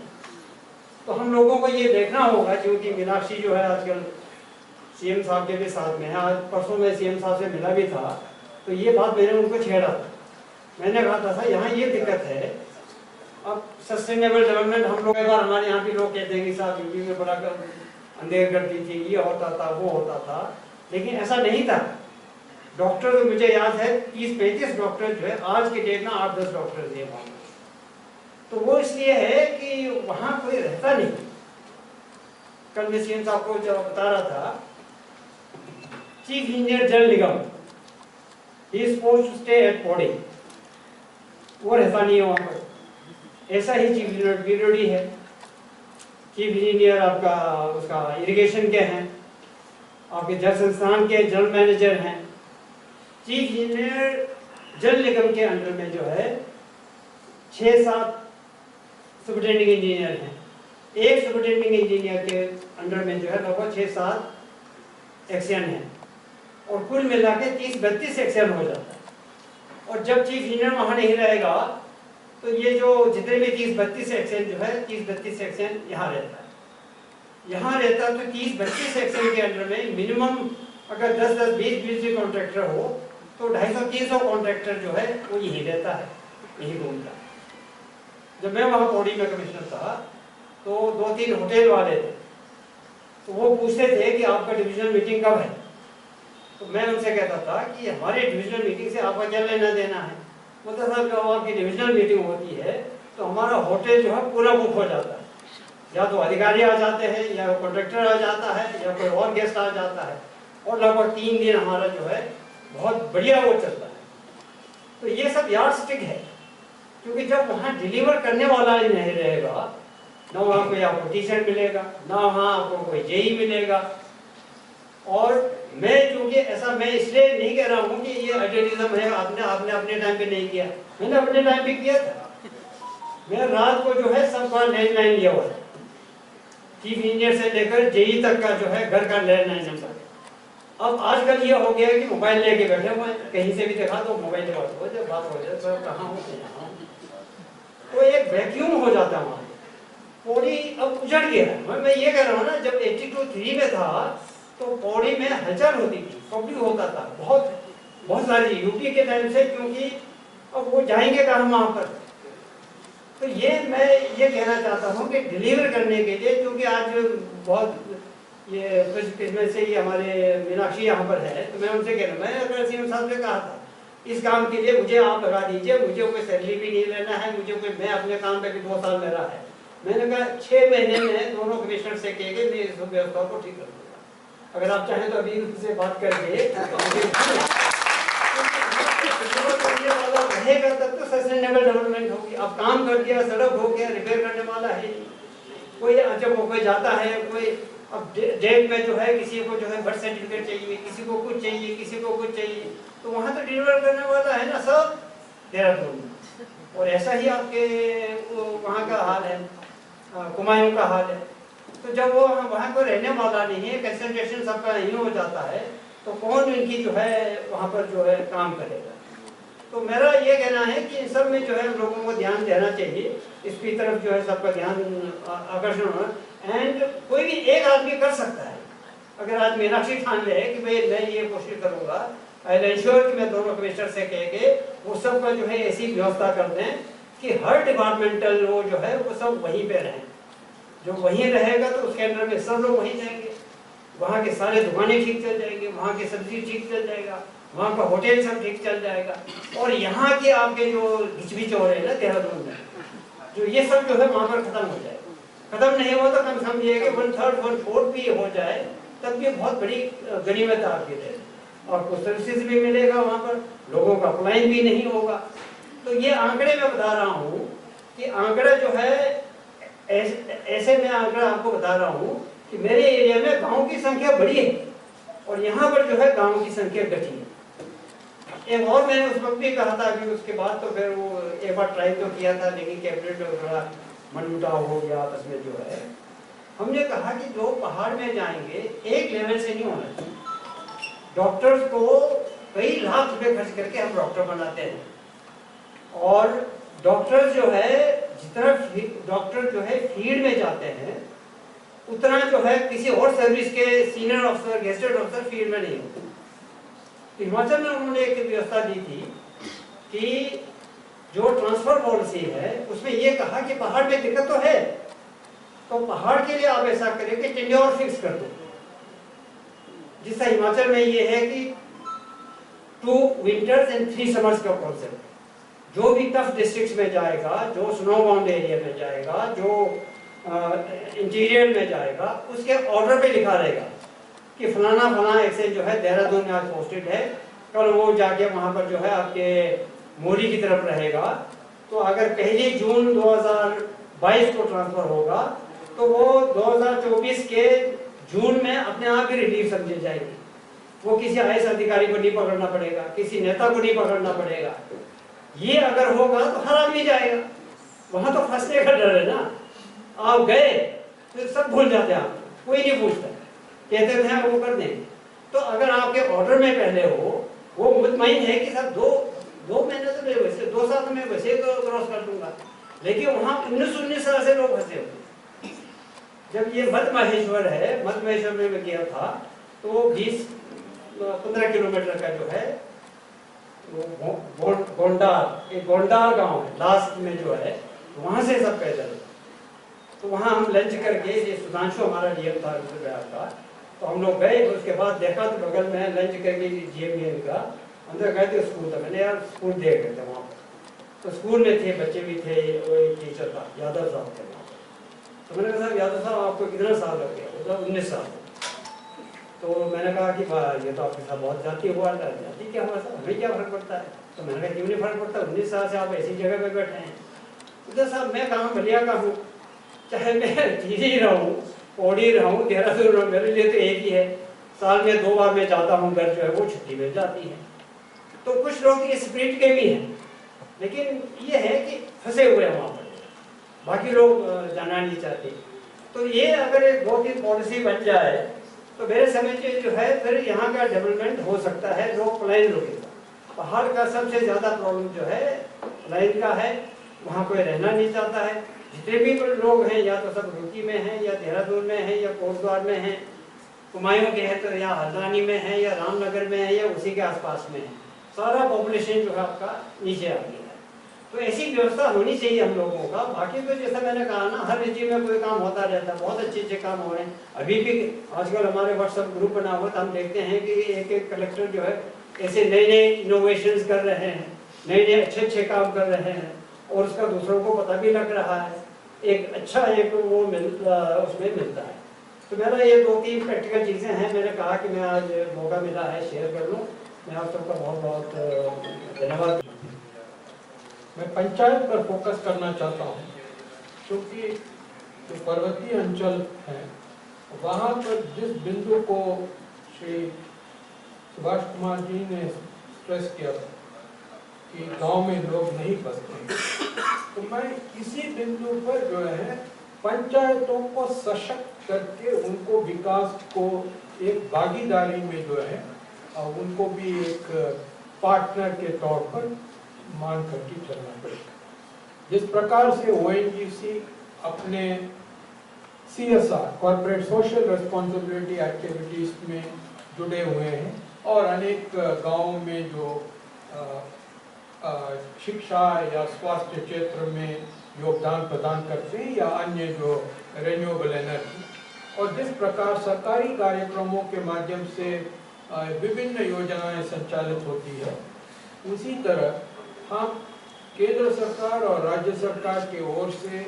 तो हम लोगों को ये देखना होगा, क्योंकि मीनाक्षी जो है आजकल सीएम साहब के भी साथ में है। आज परसों में सीएम साहब से मिला भी था, तो ये बात मैंने उनको छेड़ा था। मैंने कहा था यहाँ ये दिक्कत है, अब सस्टेनेबल डेवलपमेंट हम लोग, एक बार हमारे यहाँ भी लोग कहते हैं कि साहब यूपी में बड़ा अंधेर करती थी, ये होता था वो होता था, लेकिन ऐसा नहीं था। डॉक्टर तो मुझे याद है 30-35 डॉक्टर जो है आज के डेट में 8-10 डॉक्टर थे वहाँ। तो वो इसलिए है कि वहाँ कोई रहता नहीं। कल मैं सीएम साहब को जब बता रहा था, chief engineer Jal Nigam he is supposed to stay at Pauri, वो रहता नहीं है वहाँ पर। ऐसा ही चीफ इंजीनियर बीरोडी है, चीफ इंजीनियर आपका उसका इरिगेशन के हैं, आपके जल संस्थान के जनरल मैनेजर हैं। चीफ इंजीनियर जल निगम के अंडर में जो है 6-7 सुपरिटेंडिंग इंजीनियर हैं। एक सुपरिटेंडिंग इंजीनियर के अंडर में जो है लगभग 6-7 एक्शन हैं, और कुल मिला के 30-32 एक्शन हो जाता है। और जब चीफ इंजीनियर वहाँ नहीं रहेगा तो ये जो जितने भी 30-32 सेक्शन जो है 30-32 सेक्शन यहाँ रहता है। यहाँ रहता तो 30-32 सेक्शन के अंदर में मिनिमम अगर 10-10, 20-20 भी कॉन्ट्रैक्टर हो तो 250-300 कॉन्ट्रैक्टर जो है वो यही रहता है, यही घूमता है। जब मैं वहाँ पौड़ी में कमिश्नर था तो 2-3 होटल वाले थे, तो वो पूछते थे कि आपका डिविजनल मीटिंग कब है। तो मैं उनसे कहता था कि हमारे डिविजनल मीटिंग से आपका क्या लेना देना है। मतलब साहब जब आपकी डिविजनल मीटिंग होती है तो हमारा होटल जो है पूरा बुक हो जाता है, या तो अधिकारी आ जाते हैं, या कॉन्ट्रैक्टर आ जाता है, या कोई और गेस्ट आ जाता है, और लगभग 3 दिन हमारा जो है बहुत बढ़िया वो चलता है। तो ये सब यार्डस्टिक है, क्योंकि जब वहाँ डिलीवर करने वाला ही नहीं रहेगा, ना वहाँ कोई आपको टी-शर्ट मिलेगा, ना वहाँ आपको कोई जेई मिलेगा। और मैं क्योंकि ऐसा मैं इसलिए नहीं कह रहा हूँ कि ये आइडियलिज्म है, आपने अपने टाइम पे नहीं किया, मैंने अपने टाइम पे किया था। मैं रात को जो है सबका लैंडलाइन लिया हुआ है, चीफ इंजीनियर से लेकर जेई तक का जो है घर का लैंडलाइन नंबर। अब आजकल ये हो गया कि मोबाइल लेके बैठे हुए हैं, कहीं से भी देखा तो मोबाइल बात हो जाए तो कहाँ हो तो एक वैक्यूम हो जाता है वहाँ। पौड़ी अब उजड़ गया है। मैं ये कह रहा हूँ ना, जब 82-83 में था तो पौड़ी में हलचल होती थी, पब्लिक होता था बहुत सारी यूपी के टाइम से, क्योंकि अब वो जाएंगे कहाँ वहाँ पर। तो ये मैं ये कहना चाहता हूँ कि डिलीवर करने के लिए, क्योंकि आज बहुत ये किस्में से ये हमारे मीनाक्षी यहाँ पर है, तो मैं उनसे कह रहा हूँ, मैं अगर सीएम साहब ने कहा था इस काम के लिए मुझे आप लगा दीजिए, मुझे कोई सैलरी भी नहीं लेना है, मुझे कोई, मैं अपने काम पे भी 2 साल मेरा है, मैंने कहा 6 महीने में दोनों कमिश्नर से कह के मैं इस व्यवस्था को ठीक कर दूंगा। अगर आप चाहें तो अभी उनसे बात करके रहेगा तब तो सस्टेनेबल डेवलपमेंट होगी। अब काम कर दिया, सड़क हो गया, रिपेयर करने वाला है कोई। जब कोई जाता है, कोई अब डेट में जो है किसी को जो है बर्थ सर्टिफिकेट चाहिए, किसी को कुछ चाहिए, किसी को कुछ चाहिए, तो वहाँ तो डिलीवर करने वाला है ना सब देहरादून में। और ऐसा ही आपके वहाँ का हाल है, कुमायूं का हाल है। तो जब वो वहाँ को रहने वाला नहीं है, कंसंट्रेशन सबका नहीं हो जाता है, तो कौन इनकी जो है वहाँ पर जो है काम करेगा। तो मेरा ये कहना है कि इन सब में जो है हम लोगों को ध्यान देना चाहिए, इसकी तरफ जो है सबका ध्यान आकर्षण होना। एंड कोई भी एक आदमी कर सकता है। अगर आज मीनाक्षी ठान ले कि भाई मैं ये कोशिश करूँगा, आई विल इंश्योर कि मैं दोनों कमिश्नर से कह के वो सब का जो है ऐसी व्यवस्था कर दें कि हर डिपार्टमेंटल वो जो है वो सब वहीं पे रहें। जो वहीं रहेगा तो उसके अंदर में सब लोग वहीं जाएंगे, वहाँ के सारे दुकानें ठीक चल जाएंगी, वहाँ की सब्जी ठीक चल जाएगा, वहाँ का होटल सब ठीक चल जाएगा। और यहाँ के आपके जो घिचबिच हो रहे हैं ना देहरादून में, जो ये सब जो है वहाँ पर खत्म हो जाएगा। खत्म नहीं हो तो कम समझिए कि 1/3 1/4 भी हो जाए तब भी बहुत बड़ी गनीमत आपके लिए। आपको सर्विसेज भी मिलेगा, वहाँ पर लोगों का अप्लाइन भी नहीं होगा। तो ये आंकड़े मैं बता रहा हूँ कि आंकड़ा जो है ऐसे मैं आंकड़ा आपको बता रहा हूँ कि मेरे एरिया में गाँव की संख्या बढ़ी है और यहाँ पर जो है गाँव की संख्या घटी है। एक और मैंने उस वक्त भी कहा था, अभी उसके बाद तो फिर वो एक बार ट्राई तो किया था, लेकिन कैबिनेट में थोड़ा मनमुटाव हो गया आपस में जो है। हमने कहा कि जो पहाड़ में जाएंगे एक लेवल से नहीं होना चाहिए। डॉक्टर्स को कई लाख रुपए खर्च करके हम डॉक्टर बनाते हैं, और डॉक्टर जो है जितना डॉक्टर जो है फील्ड में जाते हैं उतना जो है किसी और सर्विस के सीनियर अफसर, गेस्टेड अफसर फील्ड में नहीं होते। हिमाचल में उन्होंने एक व्यवस्था दी थी कि जो ट्रांसफर पॉलिसी है उसमें ये कहा कि पहाड़ में दिक्कत तो है, तो पहाड़ के लिए आप ऐसा करें कि टेन्योर फिक्स कर दो। जिससे हिमाचल में ये है कि 2 विंटर्स एंड 3 समर्स का कॉन्सेप्ट। जो भी टफ डिस्ट्रिक्ट्स में जाएगा, जो स्नो बाउंड एरिया में जाएगा, जो इंटीरियर में जाएगा, उसके ऑर्डर पे लिखा रहेगा कि फलाना फलाना ऐसे जो है देहरादून में आज पोस्टेड है, कल वो जाके वहाँ पर जो है आपके मोरी की तरफ रहेगा। तो अगर 1 जून 2022 को ट्रांसफर होगा तो वो 2024 के जून में अपने आप ही रिलीव समझे जाएगी। वो किसी IAS अधिकारी को नहीं पकड़ना पड़ेगा, किसी नेता को नहीं पकड़ना पड़ेगा। ये अगर होगा तो हर आदमी जाएगा। वहां तो फंसने का डर है ना। आप गए फिर सब भूल जाते हैं, आप कोई नहीं पूछता, कहते थे आप वो कर देंगे। तो अगर आपके ऑर्डर में पहले हो, वो मुतमईन है कि सब दो महीने से मैं वैसे 2 साल में वैसे क्रॉस कर दूंगा, लेकिन वहाँ 19 साल से लोग फंसे हुए। जब ये मध्य महेश्वर है, मध्य महेश्वर में मैं गया था तो 15 किलोमीटर का जो है वो गोंडार, एक गोंडार गांव है लास्ट में जो है, वहां से सब पैदल। तो वहां हम लंच करके, ये सुधांशु हमारा डीएम था का, तो हम लोग गए। उसके बाद देखा तो बगल में लंच करके GMEN का अंदर गए थे स्कूल था। मैंने यार स्कूल देख रहे थे वहाँ पर, तो स्कूल में थे, बच्चे भी थे, वो एक टीचर था, यादव साहब थे वहाँ पर। तो मैंने कहा साहब यादव साहब आपको कितना साल लग गया? वो 19 साल। तो मैंने कहा कि ये तो आपके साथ बहुत जाती हुआ जाती क्या हमारे साथ, हमें क्या फर्क पड़ता है? तो मैंने कहा क्यों नहीं फर्क पड़ता, 19 साल से आप ऐसी जगह पे बैठे हैं। तो साहब मैं कहाँ बलिया का हूँ, चाहे मैं टिहरी रहूँ, पौड़ी रहूँ, देहरादून रहूँ, मेरे लिए तो एक ही है। साल में 2 बार मैं जाता हूँ, घर जो है वो छुट्टी मिल जाती है। तो कुछ लोग ये स्पिरिट के भी हैं, लेकिन ये है कि फंसे हुए हैं वहाँ पर, बाकी लोग जाना नहीं चाहते। तो ये अगर एक 2-3 पॉलिसी बन जाए तो मेरे समझ में जो है फिर यहाँ का डेवलपमेंट हो सकता है। लोग पलायन रुकेगा। पहाड़ का सबसे ज़्यादा प्रॉब्लम जो है पलायन का है, वहाँ कोई रहना नहीं चाहता है। जितने भी लोग हैं या तो सब रुड़की में हैं, या देहरादून में हैं, या कोटद्वार में हैं, कुमायूं के हैं तो या हल्द्वानी में है, या रामनगर में है, या उसी के आसपास में है। सारा पॉपुलेशन जो है आपका नीचे आ गया है। तो ऐसी व्यवस्था होनी चाहिए हम लोगों का। बाकी तो जैसा मैंने कहा ना, हर राज्य में कोई काम होता रहता है, बहुत अच्छे अच्छे काम हो रहे हैं। अभी भी आजकल हमारे व्हाट्सएप ग्रुप बना हुआ तो हम देखते हैं कि एक कलेक्टर जो है ऐसे नए इनोवेशंस कर रहे हैं, नए अच्छे काम कर रहे हैं, और उसका दूसरों को पता भी लग रहा है। एक अच्छा एक वो उसमें मिलता है। तो मेरा ये 2-3 प्रैक्टिकल चीज़ें हैं, मैंने कहा कि मैं आज मौका मिला है शेयर कर लूँ। मैं आप सबका बहुत बहुत धन्यवाद। मैं पंचायत पर फोकस करना चाहता हूँ, क्योंकि जो पर्वतीय अंचल है वहाँ पर जिस बिंदु को श्री सुभाष कुमार जी ने स्ट्रेस किया था कि गांव में लोग नहीं बसते, तो मैं इसी बिंदु पर जो है पंचायतों को सशक्त करके उनको विकास को एक भागीदारी में जो है उनको भी एक पार्टनर के तौर पर मान करके चलना पड़ेगा। जिस प्रकार से ONGC अपने CSR corporate social responsibility activities में जुड़े हुए हैं और अनेक गांवों में जो शिक्षा या स्वास्थ्य क्षेत्र में योगदान प्रदान करते हैं या अन्य जो रिन्यूएबल एनर्जी, और जिस प्रकार सरकारी कार्यक्रमों के माध्यम से विभिन्न योजनाएं संचालित होती है, उसी तरह हम केंद्र सरकार और राज्य सरकार की ओर से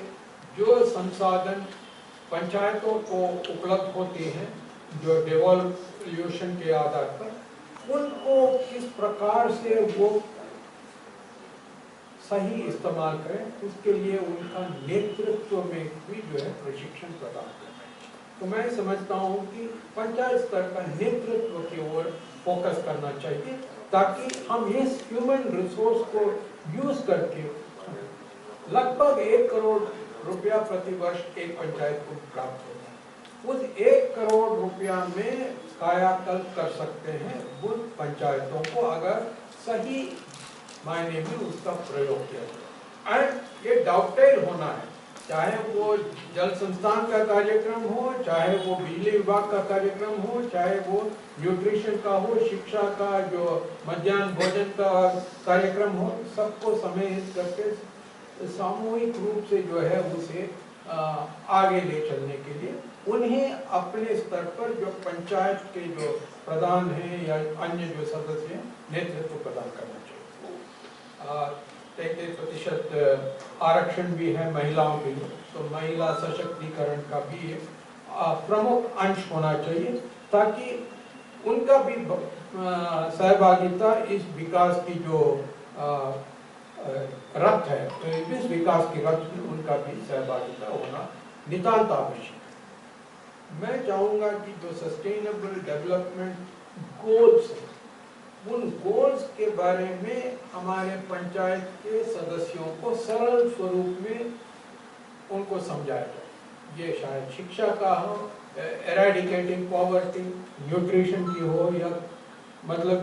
जो संसाधन पंचायतों को उपलब्ध होते हैं जो डेवोल्यूशन के आधार पर, उनको किस प्रकार से वो सही इस्तेमाल करें, उसके लिए उनका नेतृत्व में भी जो है प्रशिक्षण प्रदान करना है। तो मैं समझता हूँ कि पंचायत स्तर का नेतृत्व की ओर फोकस करना चाहिए, ताकि हम इस ह्यूमन रिसोर्स को यूज करके लगभग 1 करोड़ रुपया प्रति वर्ष एक पंचायत को प्राप्त होता है। उस 1 करोड़ रुपया में कायाकल्प कर सकते हैं उन पंचायतों को, अगर सही मायने में उसका प्रयोग किया जाए। एंड ये डाउटेड होना है, चाहे वो जल संस्थान का कार्यक्रम हो, चाहे वो बिजली विभाग का कार्यक्रम हो, चाहे वो न्यूट्रिशन का हो, शिक्षा का जो मध्याह्न भोजन का कार्यक्रम हो, सबको समाहित करके सामूहिक रूप से जो है उसे आगे ले चलने के लिए उन्हें अपने स्तर पर जो पंचायत के जो प्रधान हैं या अन्य जो सदस्य हैं नेतृत्व प्रदान करना चाहिए। 33% आरक्षण भी है महिलाओं के लिए, तो महिला सशक्तिकरण का भी प्रमुख अंश होना चाहिए, ताकि उनका भी सहभागिता इस विकास की जो रथ है, तो इस विकास की रथ में उनका भी सहभागिता होना नितांत आवश्यक है। मैं चाहूँगा कि जो सस्टेनेबल डेवलपमेंट गोल्स हैं, उन गोल्स के बारे में हमारे पंचायत के सदस्यों को सरल स्वरूप में उनको समझाया जाए। ये शायद शिक्षा का हो, एराडिकेटिंग पॉवर्टी, न्यूट्रिशन की हो, या मतलब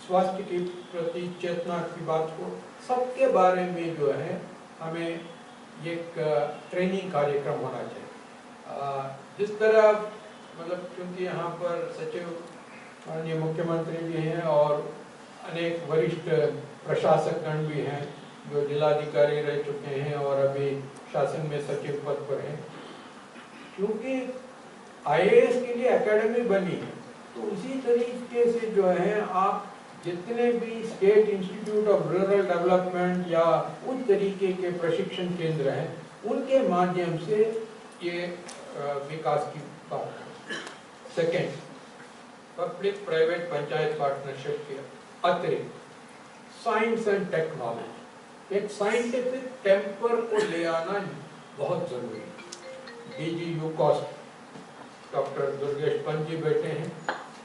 स्वास्थ्य के प्रति चेतना की बात हो, सबके बारे में जो है हमें एक ट्रेनिंग कार्यक्रम होना चाहिए। जिस तरह मतलब क्योंकि यहाँ पर सचिव माननीय मुख्यमंत्री भी हैं और अनेक वरिष्ठ प्रशासकगण भी हैं जो जिलाधिकारी रह चुके हैं और अभी शासन में सचिव पद पर हैं, क्योंकि IAS के लिए एकेडमी बनी है, तो उसी तरीके से जो है आप जितने भी state institute of rural development या उस तरीके के प्रशिक्षण केंद्र हैं, उनके माध्यम से ये विकास की बात है। Second, public private panchayat partnership के अतिरिक्त साइंस एंड टेक्नोलॉजी, एक साइंटिफिक टेम्पर को ले आना बहुत जरूरी है। DG UCOST doctor Durgesh Pant ji बैठे हैं,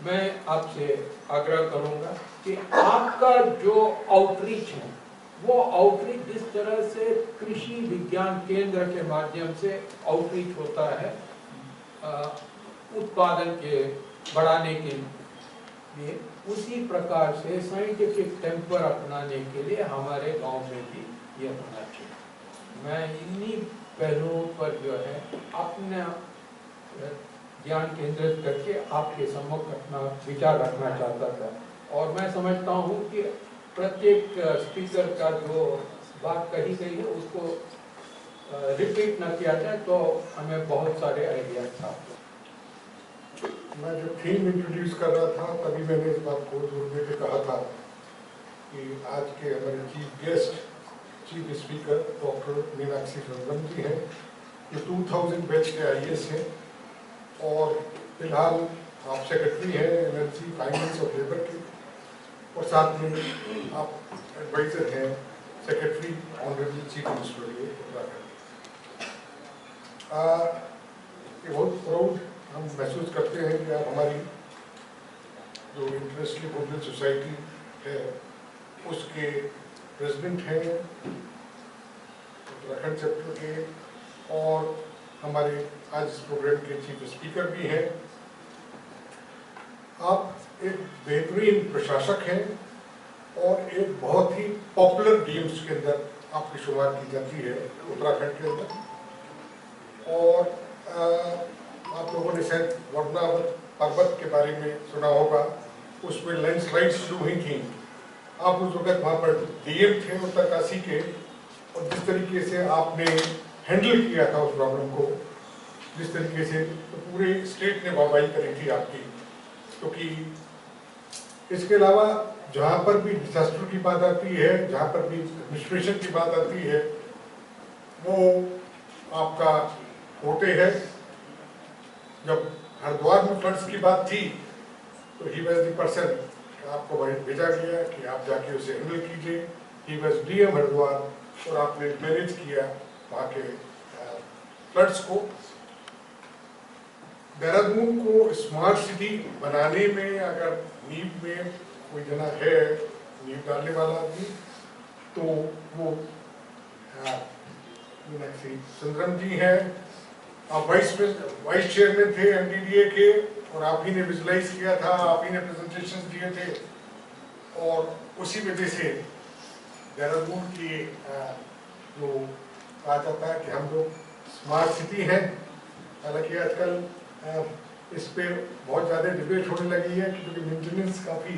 मैं आपसे आग्रह करूंगा कि आपका जो आउटरीच है वो आउटरीच जिस तरह से कृषि विज्ञान केंद्र के माध्यम से आउटरीच होता है उत्पादन के बढ़ाने के लिए, उसी प्रकार से साइंटिफिक टेम्पर अपनाने के लिए हमारे गांव में भी ये होना चाहिए। मैं इन्हीं पहलुओं पर जो है अपना ध्यान केंद्रित करके आपके सम्मुख अपना विचार रखना चाहता था, और मैं समझता हूँ कि प्रत्येक स्पीकर का जो बात कही गई है उसको रिपीट न किया जाए तो हमें बहुत सारे आइडिया प्राप्त हो। मैं जब थीम इंट्रोड्यूस कर रहा था तभी मैंने इस बात को जोड़ने पे कहा था कि आज के हमारे chief chief speaker doctor Meenakshi Sundaram ji हैं। ये 2000 बैच के IAS हैं और फिलहाल आप सेक्रेटरी हैं एनर्जी, फाइनेंस और लेबर के, और साथ में आप एडवाइजर हैं सेक्रेटरी ऑनरेबल चीफ मिनिस्टर के उत्तराखंड। ये बहुत प्राउड हम महसूस करते हैं कि आप हमारी जो इंटरनेशनल गुडविल सोसाइटी है उसके प्रेसिडेंट हैं उत्तराखंड चैप्टर के, और हमारे आज इस प्रोग्राम के चीफ स्पीकर भी हैं। आप एक बेहतरीन प्रशासक हैं और एक बहुत ही पॉपुलर गेम्स के अंदर आपकी शुरुआत की जाती है उत्तराखंड के अंदर। और आप लोगों ने शायद वर्णावत पर्वत के बारे में सुना होगा, उसमें लैंडस्लाइड शुरू हुई थी। आप उस वक्त वहाँ पर DM थे उत्तरकाशी के, और जिस तरीके से आपने हैंडल किया था उस प्रॉब्लम को, जिस तरीके से तो पूरे स्टेट ने वाहवाही करी थी आपकी। क्योंकि इसके अलावा जहाँ पर भी डिजास्टर की बात आती है, जहाँ पर भी एडमिनिस्ट्रेशन की बात आती है, वो आपका होते हैं। जब हरिद्वार में फ्लड्स की बात थी तो ही वॉज द पर्सन, आपको वहीं भेजा गया कि आप जाके उसे हैंडल कीजिए। ही वॉज DM हरिद्वार और आपने मैनेज किया वहाँ के फ्लड्स को। देहरादून को स्मार्ट सिटी बनाने में अगर नींव में कोई जना है, नींव डालने वाला आदमी, तो वो मीनाक्षी सुंदरम जी हैं। आप वाइस चेयरमैन थे MDDA के, और आप ही ने विजुलाइज किया था, आप ही ने प्रेजेंटेशन दिए थे, और उसी वजह से देहरादून की जो कहा जाता है कि हम लोग स्मार्ट सिटी हैं। हालांकि आजकल इस पे बहुत ज़्यादा डिबेट होने लगी है क्योंकि मेंटेनेंस काफ़ी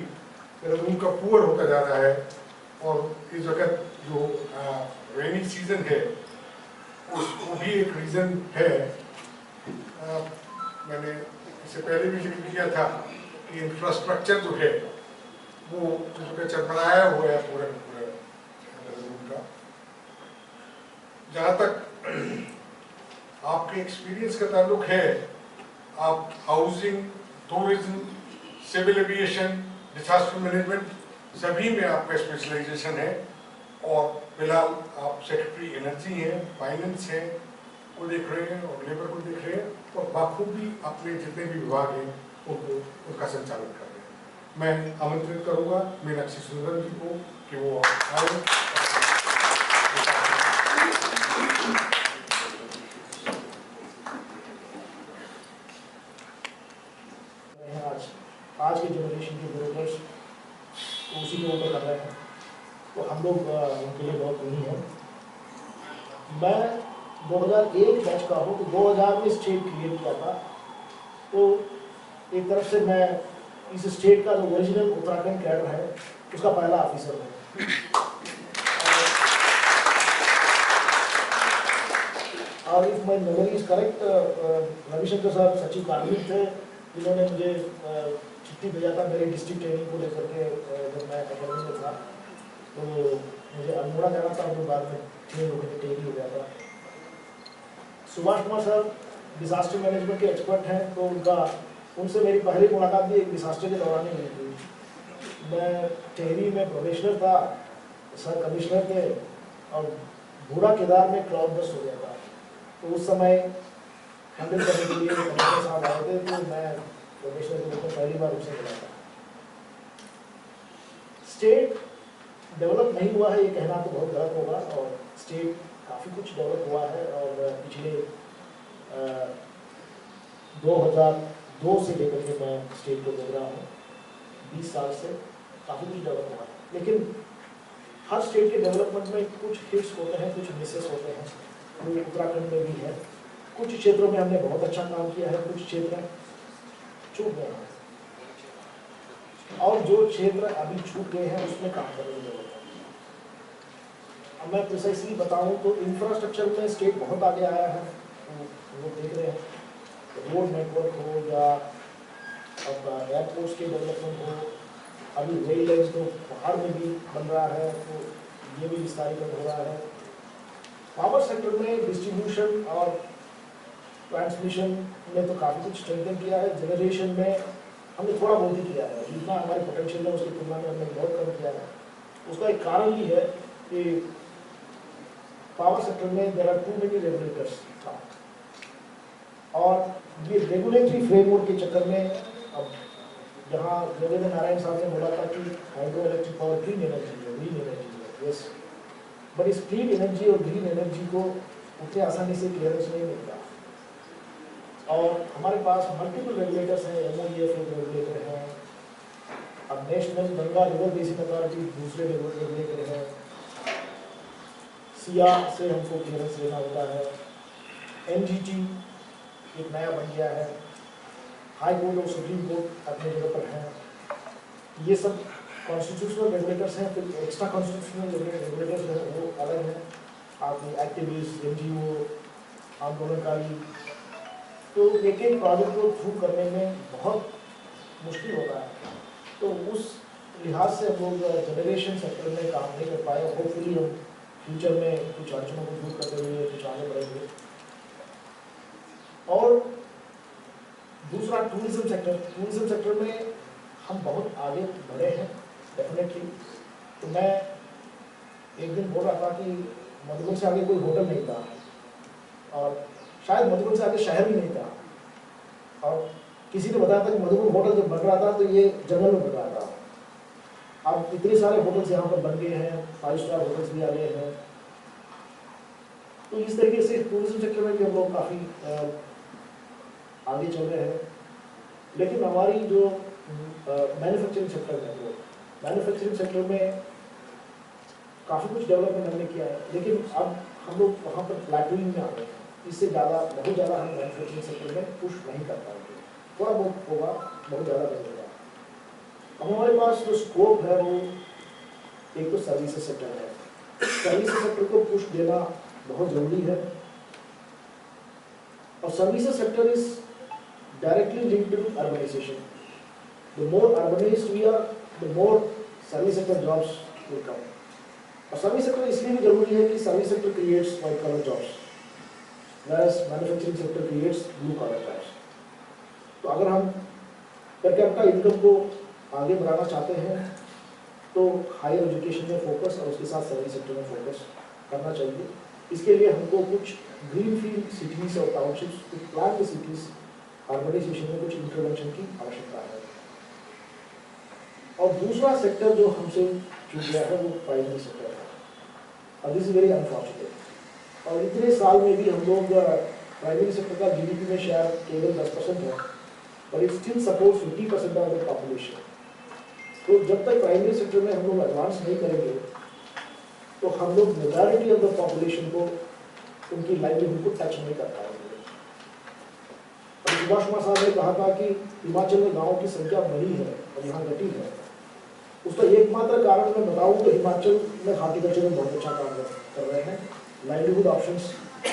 देहरादून का पुअर होता जा रहा है, और इस वक्त जो रेनी सीजन है उसको भी एक रीज़न है। मैंने इससे पहले भी जिक्र किया था कि इंफ्रास्ट्रक्चर जो है वो इस वक्त चरमराया हुआ है पूरे देहरादून का। जहाँ तक आपके एक्सपीरियंस का ताल्लुक है, आप housing, tourism, civil aviation, disaster management सभी में आपका स्पेशलाइजेशन है, और फिलहाल आप सेक्रेटरी एनर्जी हैं, फाइनेंस हैं को देख रहे हैं, और लेबर को देख रहे हैं, और बाखूबी अपने जितने भी विभाग हैं उनका संचालन कर रहे हैं। मैं आमंत्रित करूंगा मीनाक्षी सुंदरम जी को कि वो आए। आज के जनरेशन के ब्रोकर्स उसी के ऊपर कर रहे हैं, तो हम लोग उनके लिए बहुत नहीं है। मैं 2001 बैच का हूँ, तो 2000 में स्टेट क्रिएट किया था। तो एक तरफ से मैं इस स्टेट का जो ओरिजिनल उत्तराखंड कैडर है उसका पहला ऑफिसर हूँ। और if my memory is correct, Ravishankar साहब सचिव कार्मिक थे जिन्होंने मुझे चिट्ठी भेजा था मेरी डिस्ट्रिक्ट ट्रेनिंग को लेकर के। जब मैं अकेडमी में था तो मुझे अल्मोड़ा जाना था, तो बाद में 6 लोगों की ट्रेनिंग हो गया था। Subhash Kumar sir disaster management के एक्सपर्ट हैं, तो उनसे मेरी पहली मुलाकात भी एक डिजास्टर के दौरान ही हुई थी। मैं टेहरी में प्रोबेशनर था, सर कमिश्नर थे, और बूढ़ा केदार में क्लाउड बस्ट हो गया था। तो उस समय हैंडल करने के लिए कमिश्नर साहब आए थे, तो मैं प्रोबेशनर के रूप में पहली बार उनसे मिला था। स्टेट डेवलप नहीं हुआ है ये कहना तो बहुत गलत होगा, और स्टेट काफ़ी कुछ डेवलप हुआ है। और पिछले 2002 से लेकर के मैं स्टेट को देख रहा हूँ, 20 साल से काफ़ी कुछ डेवलप हुआ है। लेकिन हर स्टेट के डेवलपमेंट में कुछ हिट्स होते हैं, कुछ मिसेस होते हैं, वो उत्तराखंड में भी है। कुछ क्षेत्रों में हमने बहुत अच्छा काम किया है, कुछ क्षेत्र छूट गए हैं, और जो क्षेत्र अभी छूट गए हैं उसमें काम करने की जरूरत है। अब मैं प्रिसाइसली बताऊं तो इंफ्रास्ट्रक्चर में स्टेट बहुत आगे आया है, वो देख रहे हैं, रोड नेटवर्क हो या एयरपोर्ट्स के डेवलपमेंट हो, अभी रेल लाइन्स तो पहाड़ में भी बन रहा है, तो ये भी विस्तारीकरण हो रहा है। पावर सेक्टर में डिस्ट्रीब्यूशन और ट्रांसमिशन में तो काफ़ी कुछ स्ट्रेंथन किया है। जनरेशन में हमने थोड़ा बहुत ही किया है, जितना हमारे पोटेंशियल है उसकी तुलना में हमने बहुत कम किया है। उसका एक कारण भी है कि पावर सेक्टर में there are too many regulators, और ये रेगुलेटरी फ्रेमवर्क के चक्कर में अब जहाँ देवेंद्र नारायण साहब ने बोला था कि hydro electric power clean energy है, ग्रीन एनर्जी है, यस, बट इस क्लीन एनर्जी और ग्रीन एनर्जी को उतने आसानी से क्लियरेंस नहीं मिलता। और हमारे पास मल्टीपल रेगुलेटर्स हैं, MOEF एक रेगुलेटर है, अब national Ganga river basin authority दूसरे रेगुलेटर है, सिया से हमको क्लियरेंस लेना होता है, NGT एक नया बन गया है, हाई कोर्ट और सुप्रीम कोर्ट अपने जगह पर हैं। ये सब कॉन्स्टिट्यूशनल रेगुलेटर्स हैं। फिर एक्स्ट्रा कॉन्स्टिट्यूशनल रेगुलेटर्स जो है वो अलग हैं, आपकी एक्टिविस्ट, NGO, आंदोलनकारी। तो एक एक प्रोजेक्ट को थ्रू करने में बहुत मुश्किल होता है। तो उस लिहाज से हम लोग जनरेशन सेक्टर में काम नहीं कर पाए। होपफुली हम फ्यूचर में कुछ अड़चनों को दूर करते हुए कुछ आगे बढ़ेंगे। और दूसरा टूरिज्म सेक्टर में हम बहुत आगे बढ़े हैं डेफिनेटली। तो मैं एक दिन बोल रहा था कि मधुबन से आगे कोई होटल नहीं था, और शायद मधुबन से आगे शहर भी नहीं था, और किसी ने बताया था कि मधुबन होटल जब बन रहा था तो ये जंगल में बन रहा था। अब इतने सारे होटल्स यहाँ पर बन गए हैं, 5 स्टार होटल्स भी आ गए हैं। तो इस तरीके से टूरिज्म सेक्टर में भी हम लोग काफ़ी आगे चल रहे हैं। लेकिन हमारी जो मैन्युफैक्चरिंग सेक्टर है, वो मैन्युफैक्चरिंग सेक्टर में काफ़ी कुछ डेवलपमेंट हमने किया है, लेकिन अब हम लोग वहाँ पर प्लेटूइंग में आ गए हैं। इससे ज़्यादा बहुत ज़्यादा हम मैन्युफैक्चरिंग सेक्टर में पुश नहीं कर पाएंगे। थोड़ा बहुत होगा, बहुत ज़्यादा नहीं होगा। अब हमारे पास जो स्कोप है वो एक तो सर्विसेज सेक्टर है। सर्विसेज सेक्टर को पुश देना बहुत ज़रूरी है, और services sector is directly linked to urbanization. The more urbanized we are, the more service sector jobs will come. और सर्विस सेक्टर इसलिए भी जरूरी है कि service sector creates white collar jobs, whereas manufacturing sector creates blue collar jobs. तो अगर हम per capita income को आगे बढ़ाना चाहते हैं तो हायर एजुकेशन में फोकस और उसके साथ सर्विस सेक्टर में फोकस करना चाहिए। इसके लिए हमको कुछ ग्रीनफील्ड सिटीज और टाउनशिप्स, कुछ प्लान्ड सिटीज अर्बनाइजेशन में कुछ इंटरवेंशन की आवश्यकता है। और दूसरा सेक्टर जो हमसे छूट गया है वो प्राइमरी सेक्टर है, और दिस इज वेरी अनफॉर्चुनेट। और इतने साल में भी हम लोग प्राइमरी सेक्टर का GDP में शेयर केवल 10% है, और it still supports 50% of the population. तो जब तक प्राइमरी सेक्टर में हम लोग एडवांस नहीं करेंगे तो हम लोग मेजॉरिटी ऑफ द पॉपुलेशन को उनकी लाइवलीहुड को टच नहीं कर पाएंगे। सुभाष कुमार साहब ने कहा था कि हिमाचल में गाँव की संख्या बढ़ी है और यहाँ घटी है। उसका एकमात्र कारण मैं बताऊँ तो हिमाचल में हार्टिकल्चर में बहुत अच्छा काम कर रहे हैं। लाइवलीहुड ऑप्शंस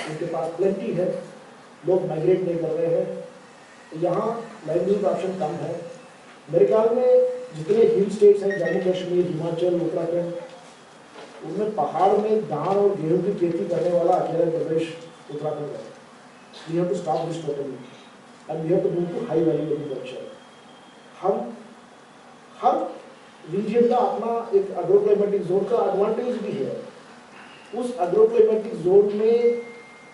उनके पास प्लेंटी है, लोग माइग्रेट नहीं कर रहे हैं। यहाँ लाइवलीहुड ऑप्शन कम है। मेरे ख्याल में जितने हिल स्टेट्स हैं, जम्मू कश्मीर, हिमाचल, उत्तराखंड, उनमें पहाड़ में धान और गेहूँ की खेती करने वाला अकेला प्रदेश उत्तराखंड है। We have to stop this totally and we have to move to high value agriculture. हम हर रीजन का अपना एक एग्रोक्लाइमेटिक जोन का एडवांटेज भी है। उस एग्रोक्लाइमेटिक जोन में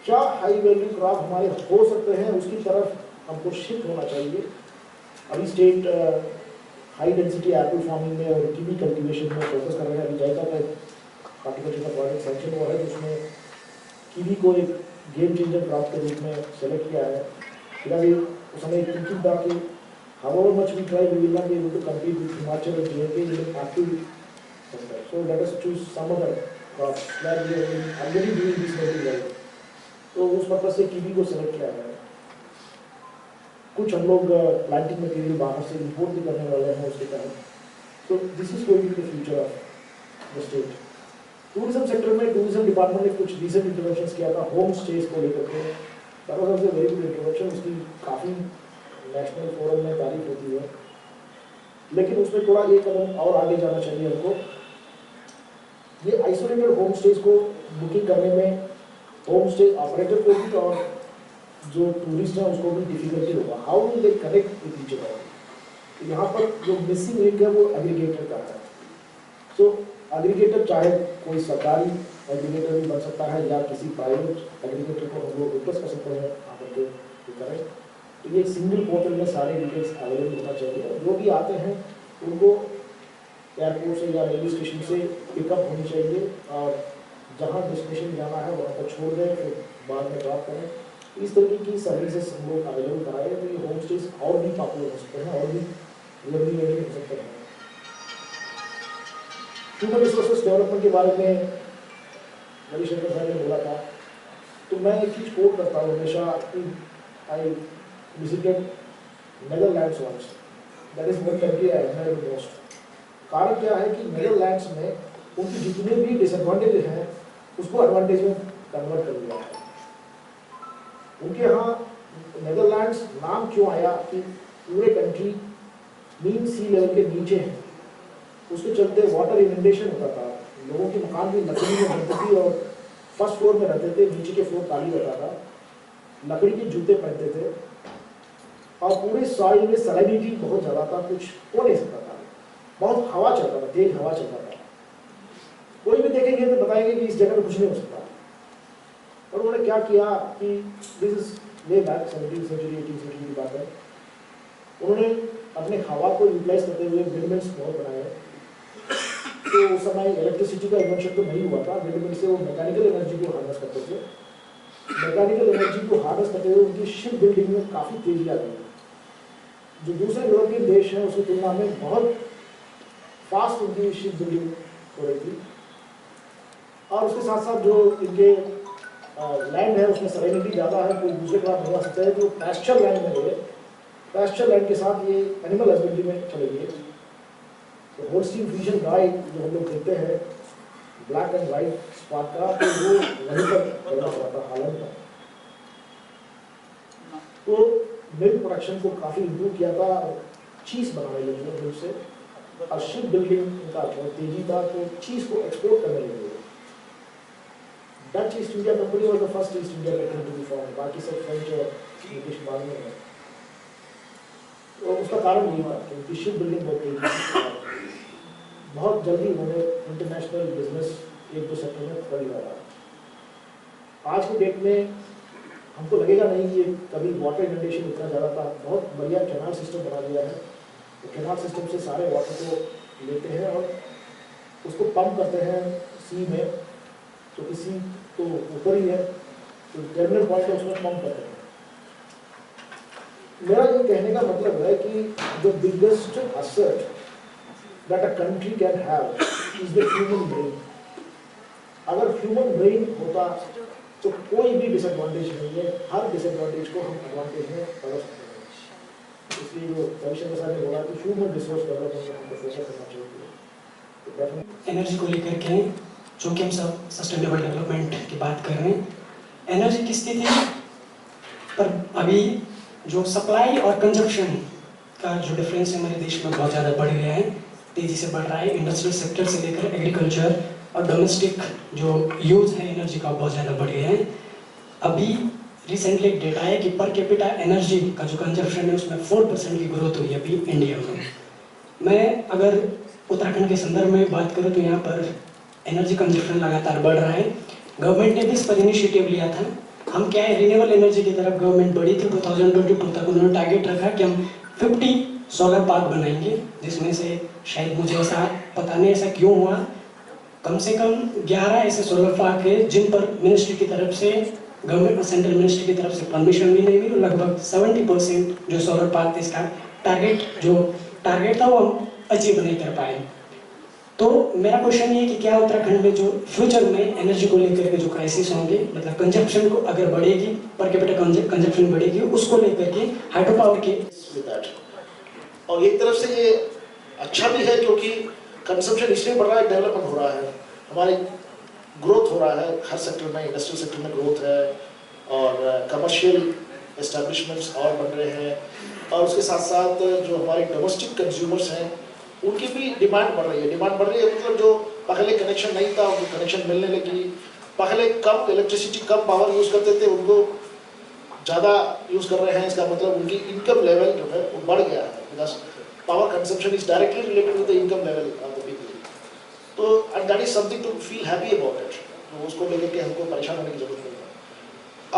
क्या हाई वैल्यू क्रॉप हमारे हो सकते हैं, उसकी तरफ हमको शिफ्ट होना चाहिए। अभी state high density Apple farming में और कीवी कल्टीवेशन में फोकस कर रहे हैं। अभी जायका का हॉर्टिकल्चर का प्रोजेक्ट सैंक्शन हुआ है, जिसमें कीवी को एक गेम चेंजर क्रॉप के रूप में सेलेक्ट किया है। उस समय थिंकिंग था कि however much we try, we will not be able to compete with Himachal and JK in an active sector. So let us choose some other crops where we are already doing this very well. तो उस purpose से kiwi को select किया है। कुछ हम लोग planting material बाहर से इंपोर्ट भी करने वाले हैं उसके तहत। तो this is going to the future of the state. Tourism sector में टूरिज्म डिपार्टमेंट ने कुछ रीसेंट इंटरवेंशन किया था होम स्टेज को लेकर के। That was also very good intervention. उसकी काफ़ी नेशनल फोरम में तारीफ होती है, लेकिन उसमें थोड़ा एक कदम और आगे जाना चाहिए हमको। ये आइसोलेटेड होम स्टेज को बुकिंग करने में होम स्टे ऑपरेटर को भी और जो टूरिस्ट है उसको भी डिफिकल्टी होगा। How will they connect with each other. यहाँ पर जो मिसिंग लिंक है वो एग्रीगेटर का है। सो एग्रीगेटर चाहे कोई सरकारी एग्रीगेटर भी बन सकता है या किसी प्राइवेट एग्रीगेटर को हम लोग रिक्वेस्ट कर सकते हैं आकर के करें। तो ये सिंगल पोर्टल में सारे डिटेल्स अवेलेबल होना चाहिए। जो भी आते हैं उनको एयरपोर्ट से या रेलवे स्टेशन से पिकअप होनी चाहिए और जहाँ डेस्टिनेशन जाना है वहाँ पर छोड़ दें, फिर बाद में ड्रॉप करें। इस तरीके की सर्विसेज हम लोग अवेलेबल कराए तो ये होम स्टेज और भी पॉपुलर हो सकते हैं और भी रेगुलरली हो सकते हैं। ह्यूमन रिसोर्सेज डेवलपमेंट के बारे में रविशंकर सर ने बोला था, तो मैं एक चीज़ कोट करता हूँ हमेशा कि I visited Netherlands once, that is one country I admire the most. कारण क्या है कि नेदरलैंड्स में उनकी जितने भी डिसएडवांटेज हैं उसको एडवांटेज में कन्वर्ट कर दिया है। उनके यहाँ नेदरलैंड्स नाम क्यों आया कि पूरे कंट्री मीन सी लेवल के नीचे है, उसके चलते वाटर इनंडेशन होता था, लोगों के मकान भी लकड़ी में बनते थी और फर्स्ट फ्लोर में रहते थे, नीचे के फ्लोर खाली रहता था, लकड़ी के जूते पहनते थे और पूरे सॉइल में सैलिनिटी बहुत ज़्यादा था, कुछ हो नहीं सकता था, बहुत हवा चलता था, तेज हवा चलता था। कोई भी देखेंगे तो बताएंगे कि इस जगह में कुछ नहीं हो सकता। और उन्होंने क्या किया कि दिस इज वे बैक 17वीं सेंचुरी 18वीं सेंचुरी की बात है, उन्होंने अपने हवा को यूटिलाइज करते हुए विंडमिल्स बहुत बनाए। तो उस समय इलेक्ट्रिसिटी का इन्वेंशन तो नहीं हुआ था, विंडमिल से वो मैकेनिकल एनर्जी को हार्नेस करते थे। मैकेनिकल एनर्जी को हार्नेस करते हुए उनकी शिप बिल्डिंग में काफ़ी तेजी आ गई। जो दूसरे यूरोपियन देश हैं उसकी तुलना में बहुत फास्ट उनकी शिप बिल्डिंग हो रही थी। और उसके साथ साथ जो इनके लैंड है उसमें सैलिनिटी ज़्यादा है, कोई दूसरे का नहीं आ सकता है, तो पैस्चर लैंड में गए। पैस्चर लैंड के साथ ये एनिमल हस्बेंड्री में चले गए। तो होल्स्टीन फ्रीजियन गाय जो हम लोग देखते हैं ब्लैक एंड वाइट स्पॉट का, तो वो वहीं पर पैदा हुआ था हालैंड में। तो मिल्क प्रोडक्शन को काफ़ी इम्प्रूव किया था, चीज़ बनाने लगे मिल्क से, और शिप बिल्डिंग का बहुत तेजी था, तो चीज़ को एक्सपोर्ट करने लगे। Dutch East India company was the first East India company to be form, बाकी सब फ्रेंच और ब्रिटिश बाद में है। तो उसका कारण यही था कि शिप बिल्डिंग बहुत तेजी थी, बहुत जल्दी उन्होंने इंटरनेशनल बिजनेस एक दो सेक्टर में कर लिया था। आज के डेट में हमको लगेगा नहीं कि कभी वाटर इनंडेशन इतना ज़्यादा था, बहुत बढ़िया कैनाल सिस्टम बना दिया है। तो कैनाल सिस्टम से सारे वाटर को लेते हैं और उसको पंप करते हैं सी में, तो इसी तो ऊपर ही है, तो टर्मिनल पॉइंट है उसमें पंप करते हैं। मेरा ये कहने का मतलब है कि the biggest asset that a country can have is the human brain. अगर ह्यूमन ब्रेन होता तो कोई भी डिसएडवांटेज नहीं है, हर डिसएडवांटेज को हम एडवांटेज में बदल सकते हैं। इसलिए जो रविशंकर सर ने बोला कि ह्यूमन रिसोर्स डेवलपमेंट में हमको फोकस करना चाहिए। एनर्जी को लेकर के जो कि हम सब सस्टेनेबल डेवलपमेंट की बात कर रहे हैं, एनर्जी की स्थिति पर अभी जो सप्लाई और कंजप्शन का जो डिफरेंस है हमारे देश में बहुत ज़्यादा बढ़ गया है, तेज़ी से बढ़ रहा है। इंडस्ट्रियल सेक्टर से लेकर एग्रीकल्चर और डोमेस्टिक जो यूज़ है एनर्जी का बहुत ज़्यादा बढ़ गया है। अभी रिसेंटली एक डेटा है कि पर कैपिटा एनर्जी का जो कंजप्शन है उसमें 4% की ग्रोथ हुई है अभी इंडिया में। मैं अगर उत्तराखंड के संदर्भ में बात करूँ तो यहाँ पर एनर्जी कंजप्शन लगातार बढ़ रहा है। गवर्नमेंट ने भी इस पर इनिशिएटिव लिया था। हम क्या है रिन्यूएबल एनर्जी की तरफ गवर्नमेंट बढ़ी थी। 2022 तक उन्होंने टारगेट रखा कि हम 50 सोलर पार्क बनाएंगे, जिसमें से शायद मुझे ऐसा पता नहीं ऐसा क्यों हुआ, कम से कम 11 ऐसे सोलर पार्क है जिन पर मिनिस्ट्री की तरफ से गवर्नमेंट सेंट्रल मिनिस्ट्री की तरफ से परमिशन भी नहीं मिली। लगभग 70% जो सोलर पार्क थे इसका टारगेट था वो हम अचीव नहीं कर पाए। तो मेरा क्वेश्चन ये है कि क्या उत्तराखंड में जो फ्यूचर में एनर्जी को लेकर के जो क्राइसिस होंगे, मतलब कंजप्शन को अगर बढ़ेगी, पर कैपिटा कंजप्शन बढ़ेगी, उसको लेकर के हाइड्रो पावर के और एक तरफ से ये अच्छा भी है क्योंकि कंजप्शन इसलिए बढ़ रहा है, डेवलपमेंट हो रहा है, हमारी ग्रोथ हो रहा है, हर सेक्टर में इंडस्ट्रियल सेक्टर में ग्रोथ है और कमर्शियल एस्टेब्लिशमेंट्स और बन रहे हैं, और उसके साथ साथ जो हमारे डोमेस्टिक कंज्यूमर्स हैं उनकी भी डिमांड बढ़ रही है। डिमांड बढ़ रही है मतलब जो पहले कनेक्शन नहीं था, उनको कनेक्शन मिलने लगी। पहले कम इलेक्ट्रिसिटी, कम पावर यूज़ करते थे, उनको ज़्यादा यूज़ कर रहे हैं। इसका मतलब उनकी इनकम लेवल जो है वो बढ़ गया है, because power consumption is directly related with the income level of the people. तो and that is something to feel happy about it. तो उसको लेकर के हमको परेशान होने की जरूरत नहीं है।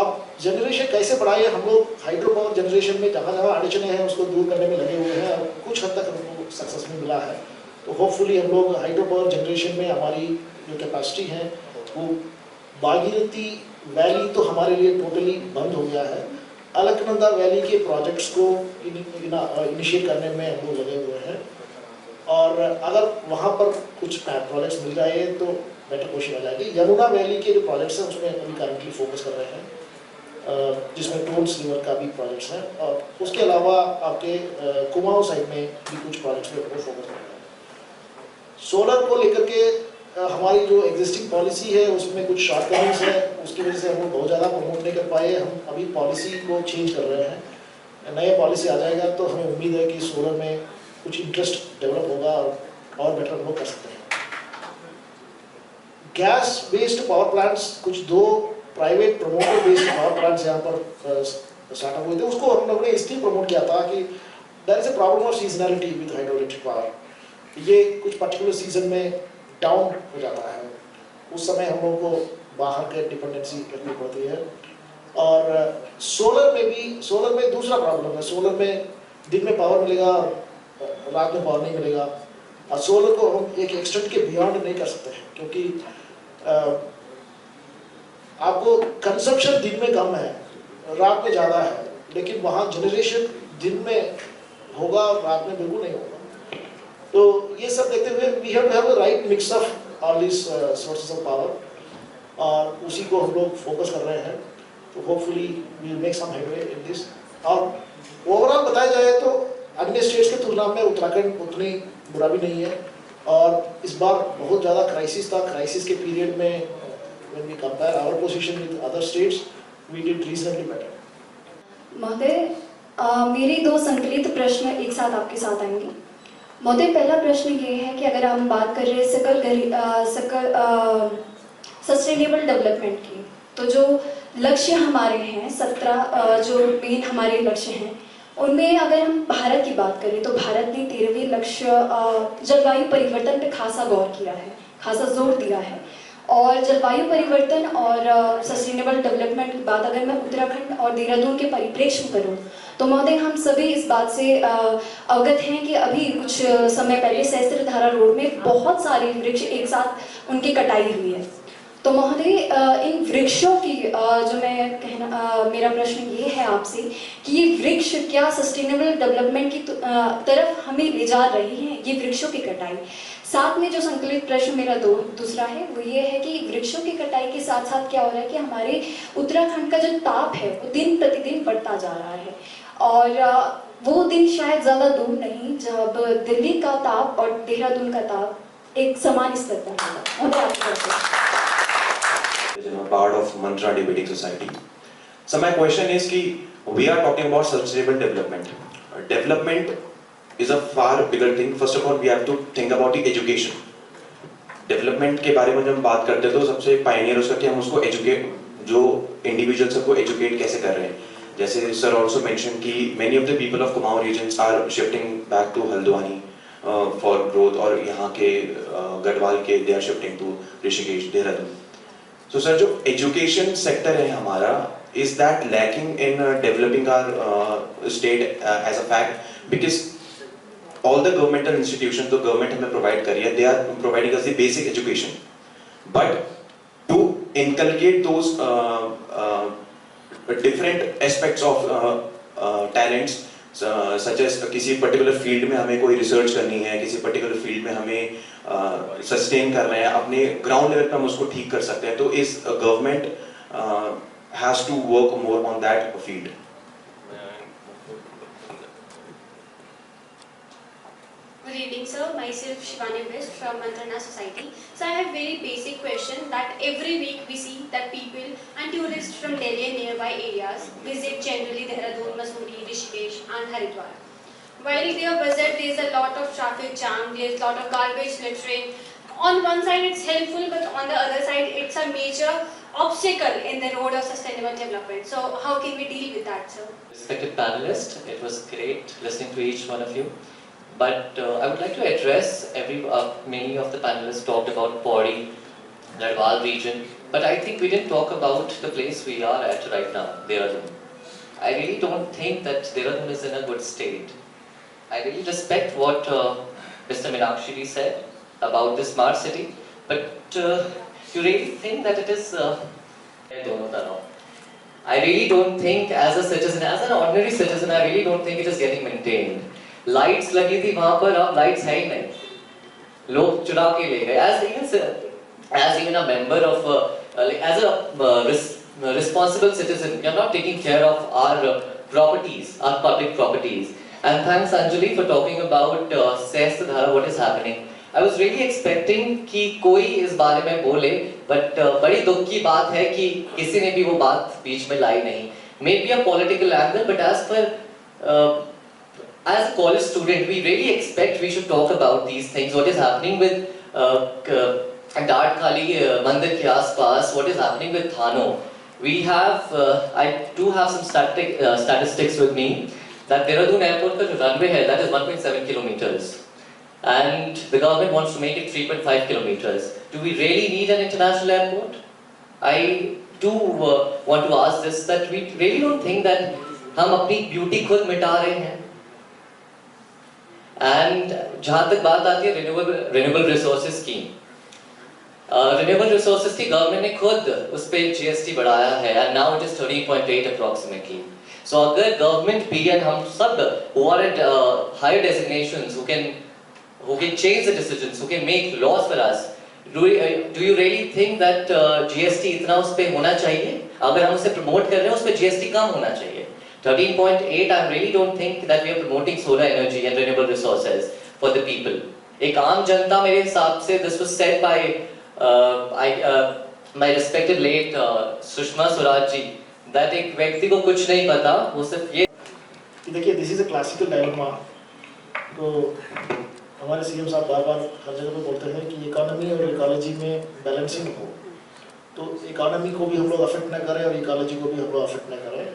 अब जनरेशन कैसे बढ़ाए, हम लोग हाइड्रो पावर जनरेशन में जहाँ जहाँ अड़चने हैं उसको दूर करने में लगे हुए हैं और कुछ हद तक हमको सक्सेस भी मिला है। तो होपफुली हम लोग हाइड्रो पावर जनरेशन में हमारी जो कैपेसिटी है वो भागीरथी वैली तो हमारे लिए टोटली बंद हो गया है। अलकनंदा वैली के प्रोजेक्ट्स को इनिशिएट करने में हम लोग लगे हुए हैं और अगर वहाँ पर कुछ प्रोजेक्ट्स मिल जाए तो बेटर क्वेश्चन आ जाएगी। यमुना वैली के जो प्रोजेक्ट्स हैं उसमें अभी करंटली फोकस कर रहे हैं, जिसमें टोन्स रिवर का भी प्रोजेक्ट्स हैं और उसके अलावा आपके कुमाऊं साइड में भी कुछ प्रोजेक्ट्स में फोकस कर रहे हैं। सोलर को लेकर के हमारी जो एग्जिस्टिंग पॉलिसी है उसमें कुछ शॉर्टकमिंग्स है, उसकी वजह से हम लोग बहुत ज़्यादा प्रमोट नहीं कर पाए। हम अभी पॉलिसी को चेंज कर रहे हैं, नया पॉलिसी आ जाएगा तो हमें उम्मीद है कि सोलर में कुछ इंटरेस्ट डेवलप होगा और बेटर हम लोग कर सकते हैं। गैस बेस्ड पावर प्लांट्स, कुछ 2 private promoter based power plants यहाँ पर स्टार्टअप हुए थे। उसको हम लोगों ने इसलिए प्रमोट किया था कि there is a problem of seasonality with hydro electric power. ये कुछ पर्टिकुलर सीजन में डाउन हो जाता है, उस समय हम लोगों को बाहर के डिपेंडेंसी रखनी पड़ती है। और सोलर में दूसरा प्रॉब्लम है, सोलर में दिन में पावर मिलेगा, रात में पावर नहीं मिलेगा। और सोलर को हम एक एक्सटेंट के बियॉन्ड नहीं कर सकते हैं क्योंकि आपको कंजप्शन दिन में कम है, रात में ज़्यादा है, लेकिन वहाँ जनरेशन दिन में होगा और रात में बिल्कुल नहीं होगा। तो ये सब देखते हुए we have to have a right mix of all this sources of power और उसी को हम लोग फोकस कर रहे हैं। तो hopefully we will make some headway in this. और ओवरऑल बताया जाए तो अन्य स्टेट्स की तुलना में उत्तराखंड उतनी बुरा भी नहीं है और इस बार बहुत ज़्यादा क्राइसिस था। क्राइसिस के पीरियड में when we compare our position with other states we did reasonably better. महोदय, मेरे 2 संकलित प्रश्न एक साथ आपके साथ आएंगे। महोदय, पहला प्रश्न ये है कि अगर हम बात कर रहे हैं सस्टेनेबल डेवलपमेंट की, तो जो लक्ष्य हमारे हैं 17 जो मेन हमारे लक्ष्य हैं उनमें अगर हम भारत की बात करें तो भारत ने 13वें लक्ष्य जलवायु परिवर्तन पे खासा गौर किया है, खासा जोर दिया है। और जलवायु परिवर्तन और सस्टेनेबल डेवलपमेंट की बात अगर मैं उत्तराखंड और देहरादून के परिप्रेक्ष्य में करूँ तो महोदय हम सभी इस बात से अवगत हैं कि अभी कुछ समय पहले सहस्त्रधारा रोड में बहुत सारे वृक्ष एक साथ उनकी कटाई हुई है। तो महोदय इन वृक्षों की जो मैं मेरा प्रश्न ये है आपसे कि ये वृक्ष क्या सस्टेनेबल डेवलपमेंट की तरफ हमें ले जा रही हैं, ये वृक्षों की कटाई। साथ में जो संकलित प्रश्न मेरा दूसरा है वो ये है कि वृक्षों की कटाई के साथ साथ क्या हो रहा है कि हमारे उत्तराखंड का जो ताप है वो दिन प्रतिदिन बढ़ता जा रहा है और वो दिन शायद ज़्यादा दूर नहीं जब दिल्ली का ताप और देहरादून का ताप एक समान स्तर पर होगा। Part of Mantra Debating Society. So my question is कि we are talking about sustainable development. Development is a far bigger thing. First of all, we have to think about the education. Development के बारे में जब हम बात करते हैं तो सबसे pioneer उसका कि हम उसको educate, जो individuals सबको educate कैसे कर रहे हैं। जैसे sir also mentioned कि many of the people of Kumaon regions are shifting back to Haldwani for growth और यहाँ के गढ़वाल के they are shifting to Rishikesh, Dehradun. So sir, जो education sector है हमारा, is that lacking in developing our state as a fact? Because all the governmental institutions, the government हमें provide कर रही है, they are providing us the basic education. But to inculcate those different aspects of talents, such as किसी particular field में हमें कोई research करनी है, किसी particular field में हमें sustain कर रहे हैं, अपने ground level पे हम उसको ठीक कर सकते हैं, तो इस government has to work more on that field. Good evening, sir. Myself Shivani West from Mantrana Society. So I have very basic question that every week we see that people and tourists from Delhi and nearby areas visit generally Dehradun, Mussoorie, Rishikesh and Haridwar. While they are visit, there is a lot of traffic jam, there is a lot of garbage littering on one side it's helpful, but on the other side it's a major obstacle in the road of sustainable development. So how can we deal with that, sir? Respected panelists, it was great listening to each one of you. But I would like to address many of the panelists talked about Pauri, Garhwal region, but I think we didn't talk about the place we are at right now, Dehradun. I really don't think that Dehradun is in a good state. I really respect what Mr. Meenakshi said about the smart city, but you really think that it is... I really don't think as a citizen, as an ordinary citizen, I really don't think it is getting maintained. Lights लगी थी वहाँ पर, अब lights है ही नहीं. लोग चुरा के ले गए. As even a member of, as a responsible citizen, we are not taking care of our properties, our public properties. And thanks Anjali for talking about Sehstadhara, what is happening. I was really expecting कि कोई इस बारे में बोले, but बड़ी दुख की बात है कि किसी ने भी वो बात बीच में लाई नहीं. Maybe a political angle, but as a college student, we really expect we should talk about these things. What is happening with Dart Kali Mandir ke aas-paas, what is happening with Thano. We have, I do have some statistics with me, that Dehradun airport ka jo runway hai, that is 1.7 kilometers. And the government wants to make it 3.5 kilometers. Do we really need an international airport? I do want to ask this, that we really don't think that हम अपनी beauty खुद मिटा रहे हैं. And जहाँ तक बात आती है renewable resources की, renewable resources की government ने खुद उस पे GST बढ़ाया है, and now it is 13.8 approximately. So अगर government भी and हम सब who are at higher designations, who can change the decisions, who can make laws for us, do you really think that GST इतना उस पे होना चाहिए? अगर हम उसे promote कर रहे हैं, उस पे GST कम होना चाहिए. 13.8, I really don't think that we are promoting solar energy and renewable resources for the people. एक आम जनता मेरे हिसाब से, this was said by my respected late Sushma Swaraj ji, that एक व्यक्ति को कुछ नहीं पता, वो सिर्फ ये देखिए, this is a classical dilemma. तो हमारे सीएम साहब बार-बार हर जगह पे बोलते हैं कि इकोनॉमी और इकोलॉजी में बैलेंसिंग हो. तो इकोनॉमी को भी हम लोग अफेक्ट न करें और इकोलॉजी को भी हम लोग अफेक्ट न करें,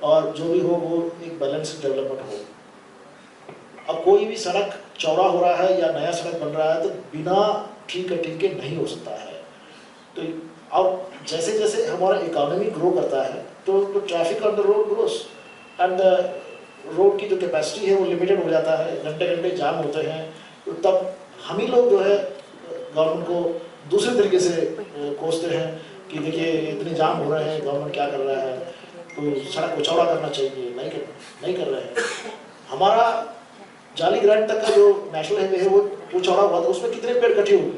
और जो भी हो वो एक बैलेंस्ड डेवलपमेंट हो. अब कोई भी सड़क चौड़ा हो रहा है या नया सड़क बन रहा है तो बिना ट्री कटिंग के नहीं हो सकता है. तो अब जैसे जैसे हमारा इकोनॉमी ग्रो करता है तो traffic on the road grows, and road की जो कैपेसिटी है वो लिमिटेड हो जाता है, घंटे घंटे जाम होते हैं. तो तब हम ही लोग जो है गवर्नमेंट को दूसरे तरीके से कोसते हैं कि देखिए इतने जाम हो रहे हैं, गवर्नमेंट क्या कर रहा है, तो सड़क को चौड़ा करना चाहिए, नहीं कर रहे हैं. हमारा जाली ग्रांट तक का जो नेशनल हाईवे है वो चौड़ा हुआ था, उसमें कितने पेड़ कटे हुए,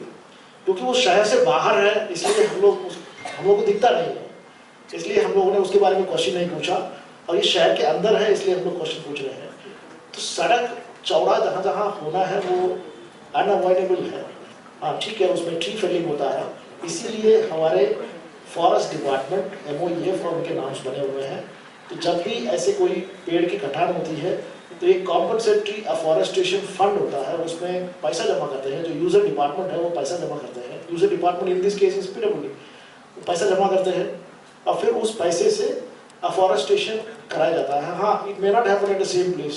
क्योंकि वो शहर से बाहर है, इसलिए हम लोग को दिखता नहीं है, इसलिए हम लोगों ने उसके बारे में क्वेश्चन नहीं पूछा. और ये शहर के अंदर है, इसलिए हम लोग क्वेश्चन पूछ रहे हैं. तो सड़क चौड़ा जहाँ जहाँ होना है वो अनअवॉइडेबल है. हाँ ठीक है, उसमें ट्री फेलिंग होता है, इसीलिए हमारे फॉरेस्ट डिपार्टमेंट MOEF और उनके नाम्स बने हुए हैं. तो जब भी ऐसे कोई पेड़ की कटान होती है तो एक कॉम्पनसेटरी अफॉरेस्टेशन फंड होता है, उसमें पैसा जमा करते हैं. जो यूजर डिपार्टमेंट है वो पैसा जमा करते हैं. User department in this case is PWD, पैसा जमा करते हैं और फिर उस पैसे से अफॉरेस्टेशन कराया जाता है. हाँ, it may not happen at the same place.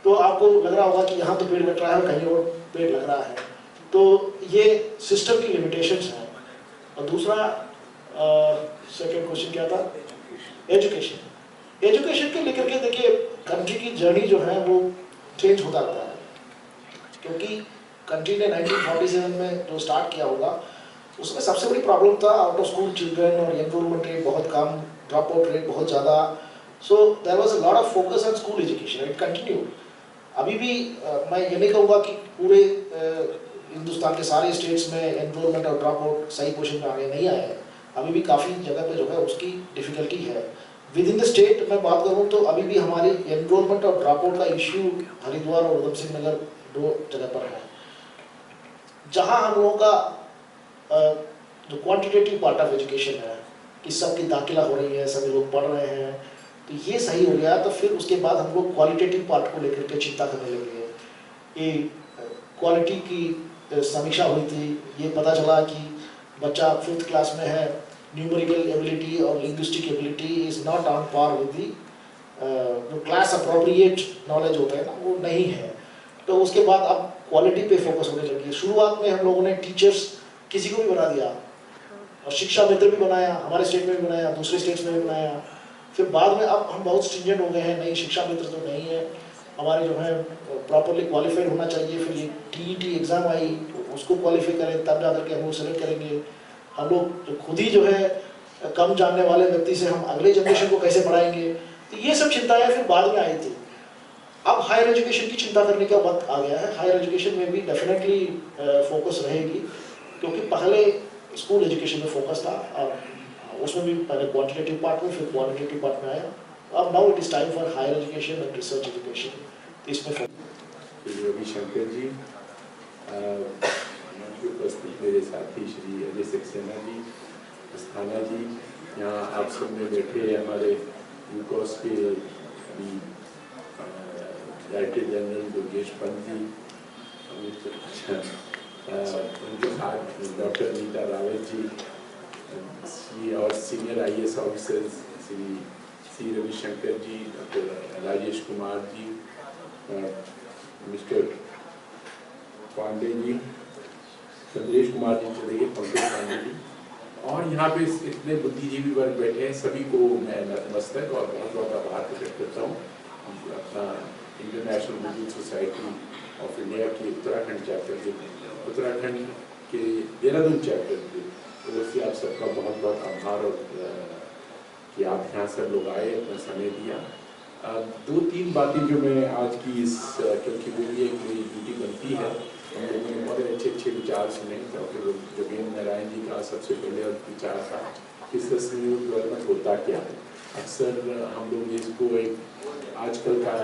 तो आपको लग रहा होगा कि यहाँ तो पेड़ कट रहा है, कहीं और पेड़ लग रहा है. तो ये सिस्टम की लिमिटेशंस हैं. और दूसरा सेकेंड क्वेश्चन क्या था? एजुकेशन के लेकर के देखिए, कंट्री की जर्नी जो है वो चेंज होता रहता है, क्योंकि कंट्री ने 1947 में जो स्टार्ट किया होगा उसमें सबसे बड़ी प्रॉब्लम था आउट ऑफ स्कूल चिल्ड्रन, और एनरोलमेंट रेट बहुत कम, ड्रॉप आउट रेट बहुत ज़्यादा. So there was a lot of focus on school education. It continue. अभी भी मैं ये नहीं कहूँगा कि पूरे हिंदुस्तान के सारे स्टेट्स में एनरोलमेंट और ड्रॉप आउट सही पोजीशन में आगे नहीं आए हैं. अभी भी काफ़ी जगह पे जो है उसकी डिफ़िकल्टी है. विद इन द स्टेट मैं बात करूँ तो अभी भी हमारी एनरोलमेंट और ड्रॉप आउट का इश्यू हरिद्वार और उधम सिंह नगर 2 जगह पर है, जहाँ हम लोगों का जो क्वांटिटेटिव पार्ट ऑफ एजुकेशन है कि सबकी दाखिला हो रही है, सभी लोग पढ़ रहे हैं, तो ये सही हो गया. तो फिर उसके बाद हम लोग क्वालिटेटिव पार्ट को लेकर के चिंता करने लगे. ये क्वालिटी की समीक्षा हुई थी। ये पता चला कि बच्चा 5th क्लास में है, न्यूमेरिकल एबिलिटी और linguistic ability is not on par with the जो क्लास अप्रोप्रिएट नॉलेज होता है ना, वो नहीं है। तो उसके बाद अब क्वालिटी पे फोकस होने लगी। शुरुआत में हम लोगों ने टीचर्स किसी को भी बना दिया और शिक्षा मित्र भी बनाया, हमारे स्टेट में भी बनाया, दूसरे स्टेट्स में भी बनाया। फिर बाद में अब हम बहुत स्ट्रिंजेंट हो गए हैं, नहीं शिक्षा मित्र तो नहीं है, हमारे जो है प्रॉपरली क्वालिफाइड होना चाहिए। फिर ये TET एग्ज़ाम आई, तो उसको क्वालिफाई करें तब जा करके हम लोग सेलेक्ट करेंगे। हम लोग खुद ही जो है कम जानने वाले व्यक्ति से हम अगले जनरेशन को कैसे पढ़ाएंगे, तो ये सब चिंताएं फिर बाद में आई थी। अब हायर एजुकेशन की चिंता करने का वक्त आ गया है। हायर एजुकेशन में भी डेफिनेटली फोकस रहेगी, क्योंकि पहले स्कूल एजुकेशन में फोकस था और उसमें भी पहले क्वांटिटेटिव पार्ट में, फिर क्वालिटेटिव पार्ट में आया। अब now it is time for higher education and research education, इसमें रविशंकर जी, उपस्थित मेरे साथी श्री अजय सक्सेना जी, अस्थाना जी, यहाँ आप सब में बैठे हमारे यूकॉस के डायरेक्टर जनरल योगेश पंत जी, उनके साथ डॉक्टर नीता रावत जी और senior IAS officers Shri C. Ravishankar ji, doctor Rajesh Kumar ji, mister Pandey ji, Chandresh Kumar ji चले गए, पंकज पांडे जी, और यहाँ पे इतने बुद्धिजीवी वर्ग बैठे हैं, सभी को मैं नतमस्तक और बहुत बहुत आभार प्रकट करता हूँ। अपना international goodwill society of India के उत्तराखंड चैप्टर के, उत्तराखंड के देहरादून चैप्टर के तरफ से आप सबका बहुत बहुत आभार और कि आप यहाँ सब लोग आए, अपना समय दिया। 2-3 बातें जो मैं आज की इस, क्योंकि वो भी एक मेरी ड्यूटी बनती है, हम लोगों ने बहुत अच्छे विचार सुने। डॉक्टर जोगेंद्र नारायण जी का सबसे पहले विचार था कि सस्टेनेबल डेवलपमेंट होता क्या है। अक्सर हम लोग इसको एक आजकल का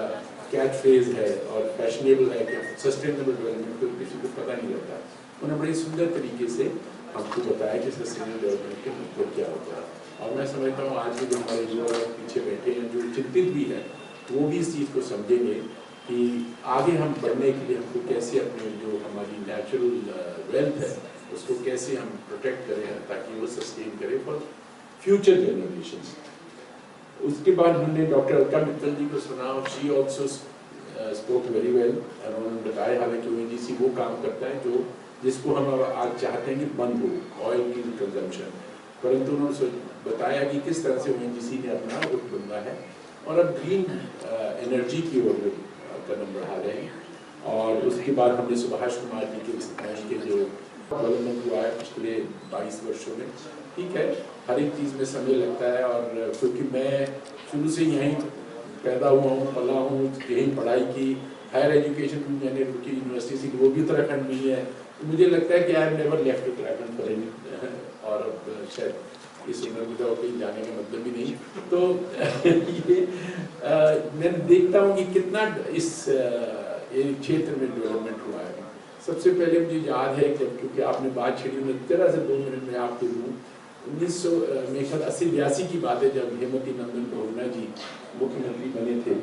कैच फ्रेज है और फैशनेबल है कि सस्टेनेबल डेवलपमेंट को किसी को पता नहीं रहता। उन्होंने बड़े सुंदर तरीके से हमको बताया कि सस्टेनेबल डेवलपमेंट के मतलब क्या होता है। और मैं समझता हूँ आज भी जो हमारे युवा पीछे बैठे हैं, जो चिंतित भी हैं, वो भी इस चीज़ को समझेंगे कि आगे हम बढ़ने के लिए हमको कैसे अपने जो हमारी नेचुरल वेल्थ है उसको कैसे हम प्रोटेक्ट करें ताकि वो सस्टेन करें फॉर फ्यूचर जनरेशंस। उसके बाद हमने डॉक्टर अलका मित्तल जी को सुना, she also spoke very well. उन्होंने बताया हालांकि ONGC वो काम करता है जो जिसको हम आज चाहते हैं कि बंद हो, ऑयल की कंजम्पशन, परंतु उन्होंने बताया कि किस तरह से ONGC ने अपना रुख बदला है और अब ग्रीन एनर्जी की ओर कदम बढ़ा रहे हैं। और उसके बाद हमने सुभाष कुमार जी के जो डेवलपमेंट हुआ है पिछले 22 वर्षों में, ठीक है, हर एक चीज़ में समय लगता है। और क्योंकि मैं शुरू से यहीं पैदा हुआ हूँ, पला हूँ, यहीं पढ़ाई की, हायर एजुकेशन मैंने रुकी यूनिवर्सिटी से, वो भी उत्तराखंड में ही है, तो मुझे लगता है कि I have never left Uttarakhand for any, और अब शायद इस उम्र में तो कहीं जाने का मतलब भी नहीं। तो ये मैं देखता हूँ कि कितना इस क्षेत्र में डेवलपमेंट हुआ है। सबसे पहले मुझे याद है कि क्योंकि आपने बात छेड़ी, मैं जरा से 2 मिनट में आपको दूँ। 1980-82 की बात है, जब हेमवती नंदन बहुगुणा जी मुख्यमंत्री बने थे,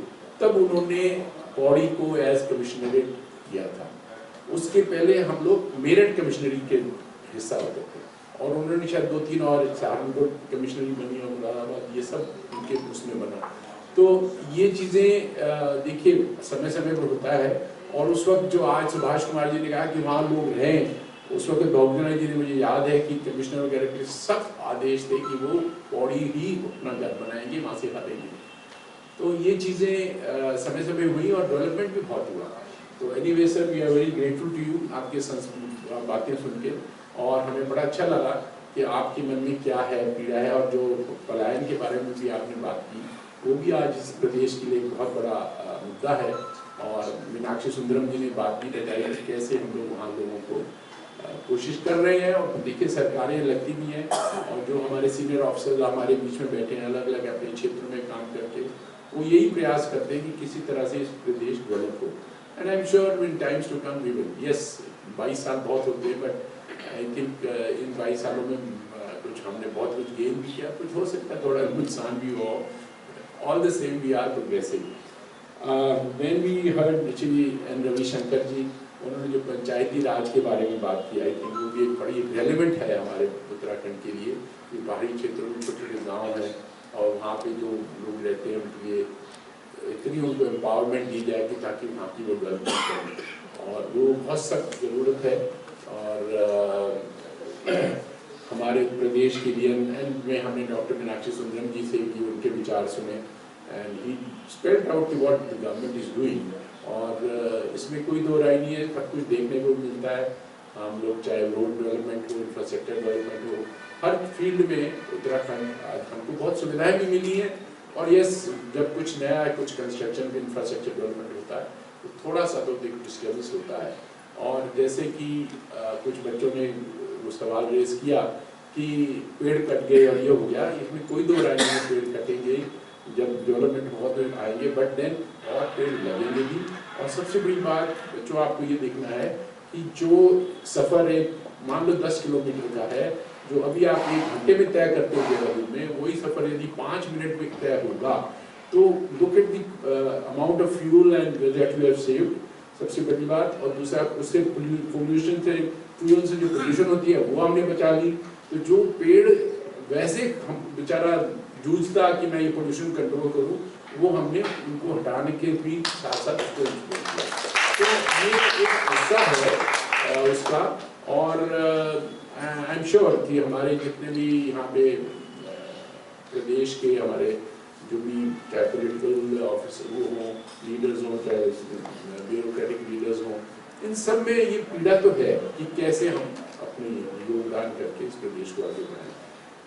तब उन्होंने पौड़ी को एज कमिश्नरेट किया था। उसके पहले हम लोग मेरठ कमिश्नरी के हिस्सा होते थे, और उन्होंने शायद 2-3 और सहारनपुर कमिश्नरी बनी और मुरादाबाद, ये सब उनके उसमें बना। तो ये चीज़ें देखिए समय समय पर होता है। और उस वक्त जो आज सुभाष कुमार जी ने कहा कि वहाँ लोग रहें, उस वक्त बहुगुणा जी ने, मुझे याद है कि कमिश्नर वगैरह के सख्त आदेश थे कि वो पौड़ी ही अपना घर बनाएंगे, वहाँ से हटेंगे। तो ये चीज़ें समय समय हुई और डेवलपमेंट भी बहुत हुआ। तो anyway sir, we are very grateful to you, आपके बातें सुन के, और हमें बड़ा अच्छा लगा कि आपके मन में क्या है, पीड़ा है, और जो पलायन के बारे में भी आपने बात की, वो भी आज इस प्रदेश के लिए एक बहुत बड़ा मुद्दा है। और मीनाक्षी सुंदरम जी ने बात भी बताई कि कैसे हम लोग वहाँ लोगों को कोशिश कर रहे हैं, और देखिए सरकारें लगती भी हैं, और जो हमारे सीनियर ऑफिसर्स हमारे बीच में बैठे हैं अलग अलग अपने क्षेत्र में काम करके, वो यही प्रयास करते हैं कि किसी तरह से इस प्रदेश डेवलप हो। And I am sure in times to come we will. Yes, 22 साल बहुत होते हैं, बट आई थिंक इन 22 सालों में कुछ हमने बहुत कुछ गेन भी किया, कुछ हो सकता है थोड़ा नुकसान भी हो। All the same we are progressing. When we heard Shri N. Ravishankar ji, उन्होंने जो पंचायती राज के बारे में बात की, आई थिंक वो भी एक बड़ी रेलेवेंट है हमारे उत्तराखंड के लिए, कि पहाड़ी क्षेत्रों में छोटे छोटे गाँव हैं और वहाँ पे जो लोग रहते हैं उनके लिए इतनी उनको एम्पावरमेंट दी जाए कि ताकि वहाँ की वो डेवलपमेंट करें, और वो बहुत सख्त ज़रूरत है। और हमारे प्रदेश के लिए एंड में हमने डॉक्टर मीनाक्षी सुंदरम जी से भी उनके विचार सुने, and he spelled out what the government is doing, और इसमें कोई दो राय नहीं है, सब कुछ देखने को मिलता है। हम लोग चाहे रोड डेवलपमेंट हो, इंफ्रास्ट्रक्चर डेवलपमेंट हो, हर फील्ड में उत्तराखंड हमको बहुत सुविधाएं भी मिली हैं। और यस, जब कुछ नया कुछ कंस्ट्रक्शन इंफ्रास्ट्रक्चर डेवलपमेंट होता है तो थोड़ा सा तो डिस्टर्बेंस होता है। और जैसे कि कुछ बच्चों ने वो सवाल रेज किया कि पेड़ कट गए और ये हो गया, इसमें कोई दो राय नहीं है, पेड़ कटेंगे जब डेवलपमेंट बहुत आएंगे, बट देन और पेड़ लगेंगे भी। और सबसे बड़ी बात जो आपको ये देखना है कि जो सफ़र एक मान लो 10 किलोमीटर का है, जो अभी आप 1 घंटे में तय करते हो देहरादून में, वही सफ़र यदि 5 मिनट में तय होगा तो look at the amount of fuel and that you have saved, सबसे बड़ी बात। और दूसरा, उससे पोल्यूशन से, फ्यूल से जो पोल्यूशन होती है वो हमने बचा ली। तो जो पेड़ वैसे हम बेचारा जूझता कि मैं ये पोल्यूशन कंट्रोल करूं, वो हमने उनको हटाने के भी साथ साथ उसको किया। तो ये एक हिस्सा है उसका। और आई एम श्योर कि हमारे जितने भी यहाँ पे प्रदेश के हमारे जो भी चाहे पॉलिटिकल ऑफिसर वो हों, लीडर्स हों, चाहे ब्यूरोक्रेटिक लीडर्स हों, इन सब में ये पीड़ा तो है कि कैसे हम अपनी योगदान करके इस प्रदेश को आगे बढ़ाएं।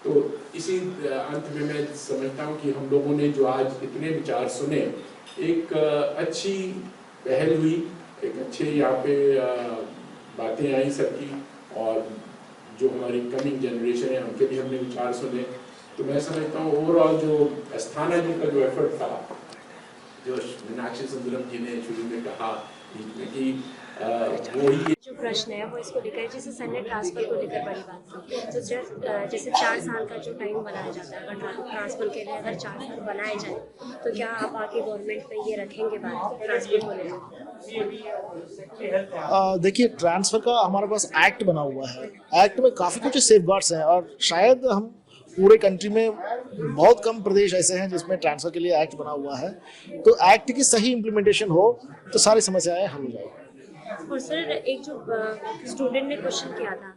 तो इसी अंत में मैं समझता हूँ कि हम लोगों ने जो आज इतने विचार सुने, एक अच्छी पहल हुई, एक अच्छे यहाँ पे बातें आई सबकी, और जो हमारी कमिंग जनरेशन है उनके भी हमने विचार सुने। तो मैं समझता हूँ ओवरऑल जो अस्थाना जी का जो एफर्ट था, जो मीनाक्षी सुंदरम जी ने शुरू में कहा कि वो ही जो प्रश्न है वो इसको लेकर, जैसे सैन्य ट्रांसफर को लेकर बड़ी बात थी, तो जैसे 4 साल का जो टाइम बनाया जाता है, अगर ट्रांसफर के लिए अगर 4 साल बनाए जाए तो क्या आप आके गवर्नमेंट में ये रखेंगे बात ट्रांसफर को लेकर? देखिए, ट्रांसफर का हमारे पास एक्ट बना हुआ है, एक्ट में काफ़ी कुछ सेफगार्ड्स हैं, और शायद हम पूरे कंट्री में बहुत कम प्रदेश ऐसे हैं जिसमें ट्रांसफर के लिए एक्ट बना हुआ है। तो एक्ट की सही इम्प्लीमेंटेशन हो तो सारी समस्याएं हल हो जाएगी। और सर, एक जो स्टूडेंट ने क्वेश्चन किया था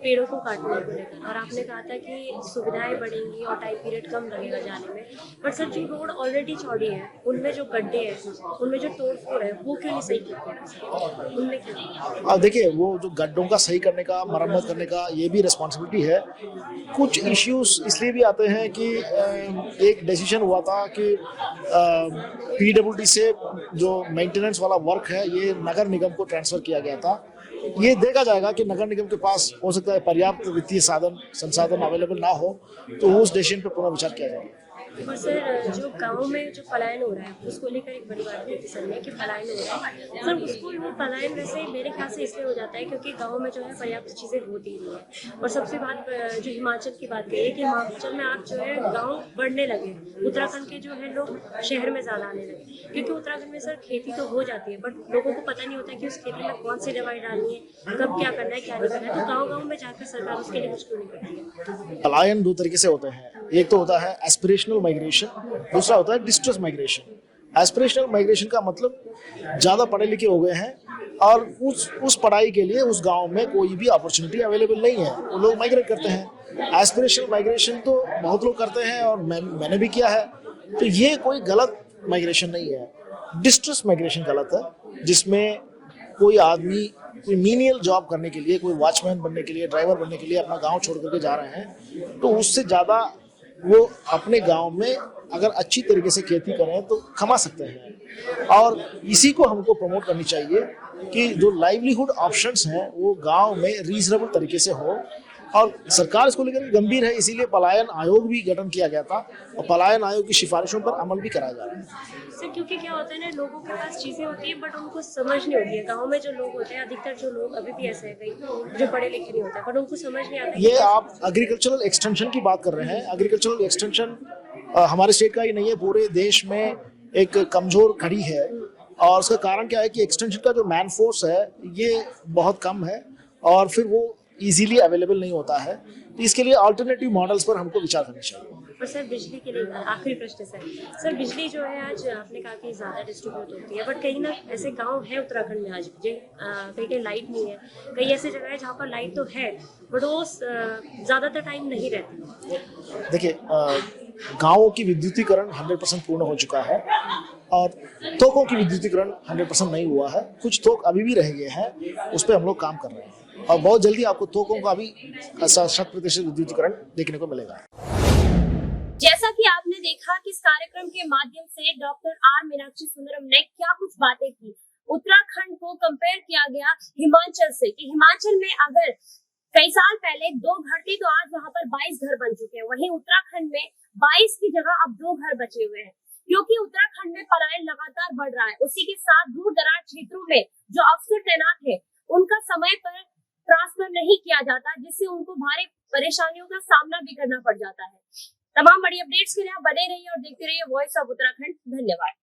पेड़ों को काटने को लेकर, और आपने कहा था कि सुविधाएं बढ़ेंगी और टाइम पीरियड कम लगेगा जाने में, बट सर जो रोड ऑलरेडी चौड़ी है उनमें जो गड्ढे हैं, उनमें जो तोड़-फोड़ है, वो क्यों नहीं सही करते हैं? उनमें क्यों? देखिए, वो जो गड्ढों का सही करने का, मरम्मत करने का, ये भी रिस्पॉन्सिबिलिटी है। कुछ इश्यूज इसलिए भी आते हैं कि एक डिसीजन हुआ था कि PWD से जो मेंटेनेंस वाला वर्क है ये नगर निगम को ट्रांसफर किया गया था। ये देखा जाएगा कि नगर निगम के पास हो सकता है पर्याप्त वित्तीय संसाधन अवेलेबल ना हो, तो उस डिसीजन पर पुनः विचार किया जाएगा। और सर, जो गांव में जो पलायन हो रहा है उसको लेकर एक बड़ी बात थी सर ने कि पलायन हो रहा है, सर उसको वो पलायन वैसे मेरे ख्याल से इसलिए हो जाता है क्योंकि गांव में जो है पर्याप्त चीज़ें होती नहीं है। और सबसे बात जो हिमाचल की बात कही कि हिमाचल में आप जो है गाँव बढ़ने लगे, उत्तराखंड के जो है लोग शहर में ज़्यादा आने लगे, क्योंकि उत्तराखंड में सर खेती तो हो जाती है बट लोगों को पता नहीं होता कि उस खेती में कौन सी दवाई डालनी है, कब क्या करना है, क्या नहीं करना है। तो गाँव में जाकर सरकार उसके लिए कुछ क्यों नहीं करती है? पलायन 2 तरीके से होते हैं, एक तो होता है एस्पिरेशनल माइग्रेशन, दूसरा होता है डिस्ट्रेस माइग्रेशन। एस्पिरेशनल माइग्रेशन का मतलब ज़्यादा पढ़े लिखे हो गए हैं और उस पढ़ाई के लिए उस गांव में कोई भी अपॉर्चुनिटी अवेलेबल नहीं है, वो लोग माइग्रेट करते हैं। एस्पिरेशनल माइग्रेशन तो बहुत लोग करते हैं और मैंने भी किया है, तो ये कोई गलत माइग्रेशन नहीं है। डिस्ट्रेस माइग्रेशन गलत है, जिसमें कोई आदमी कोई मीनियल जॉब करने के लिए, कोई वॉचमैन बनने के लिए, ड्राइवर बनने के लिए अपना गांव छोड़ करके जा रहे हैं, तो उससे ज़्यादा वो अपने गांव में अगर अच्छी तरीके से खेती करें तो कमा सकते हैं। और इसी को हमको प्रमोट करनी चाहिए कि जो लाइवलीहुड ऑप्शंस हैं वो गांव में रीजनेबल तरीके से हो, और सरकार इसको लेकर गंभीर है, इसीलिए पलायन आयोग भी गठन किया गया था और पलायन आयोग की सिफारिशों पर अमल भी कराया जा रहा है। सर, क्योंकि क्या होता है ना, लोगों के पास चीज़ें होती हैं बट उनको समझ नहीं होती है। गांव में जो लोग होते हैं, अधिकतर जो लोग अभी भी ऐसे हैं कई जो पढ़े लिखे नहीं होते बट उनको समझ नहीं आता। ये आप एग्रीकल्चरल एक्सटेंशन की बात कर रहे हैं। एग्रीकल्चरल एक्सटेंशन हमारे स्टेट का ही नहीं है, पूरे देश में एक कमजोर कड़ी है, और उसका कारण क्या है कि एक्सटेंशन का जो मैन फोर्स है ये बहुत कम है और फिर वो इजीली अवेलेबल नहीं होता है। तो इसके लिए अल्टरनेटिव मॉडल्स पर हमको विचार करना चाहिए। और सर बिजली के लिए आखिरी प्रश्न सर बिजली जो है आज आपने कहा कि ज़्यादा डिस्ट्रीब्यूट होती है, बट कहीं ना ऐसे गांव है उत्तराखंड में आज भी कहीं कहीं लाइट नहीं है, कई ऐसे जगह है जहाँ पर लाइट तो है बट वो ज़्यादातर टाइम नहीं रहती। देखिए, गाँवों की विद्युतीकरण 100% पूर्ण हो चुका है और थोकों की विद्युतीकरण 100% नहीं हुआ है। कुछ थोक अभी भी रह गए हैं, उस पर हम लोग काम कर रहे हैं और बहुत जल्दी आपको थोकों का भी 100% विद्युतीकरण देखने को मिलेगा। जैसा कि आपने देखा कि इस कार्यक्रम के माध्यम से डॉक्टर आर मीनाक्षी सुंदरम ने क्या कुछ बातें की। उत्तराखंड को कंपेयर किया गया हिमाचल से कि हिमाचल में अगर कई साल पहले 2 घर थे तो आज वहां पर 22 घर बन चुके हैं, वहीं उत्तराखंड में 22 की जगह अब 2 घर बचे हुए हैं, क्योंकि उत्तराखंड में पलायन लगातार बढ़ रहा है। उसी के साथ दूर दराज क्षेत्रों में जो अफसर तैनात है उनका समय पर ट्रांसफर नहीं किया जाता, जिससे उनको भारी परेशानियों का सामना भी करना पड़ जाता है। तमाम बड़ी अपडेट्स के लिए आप बने रहिए और देखते रहिए वॉइस ऑफ उत्तराखंड। धन्यवाद।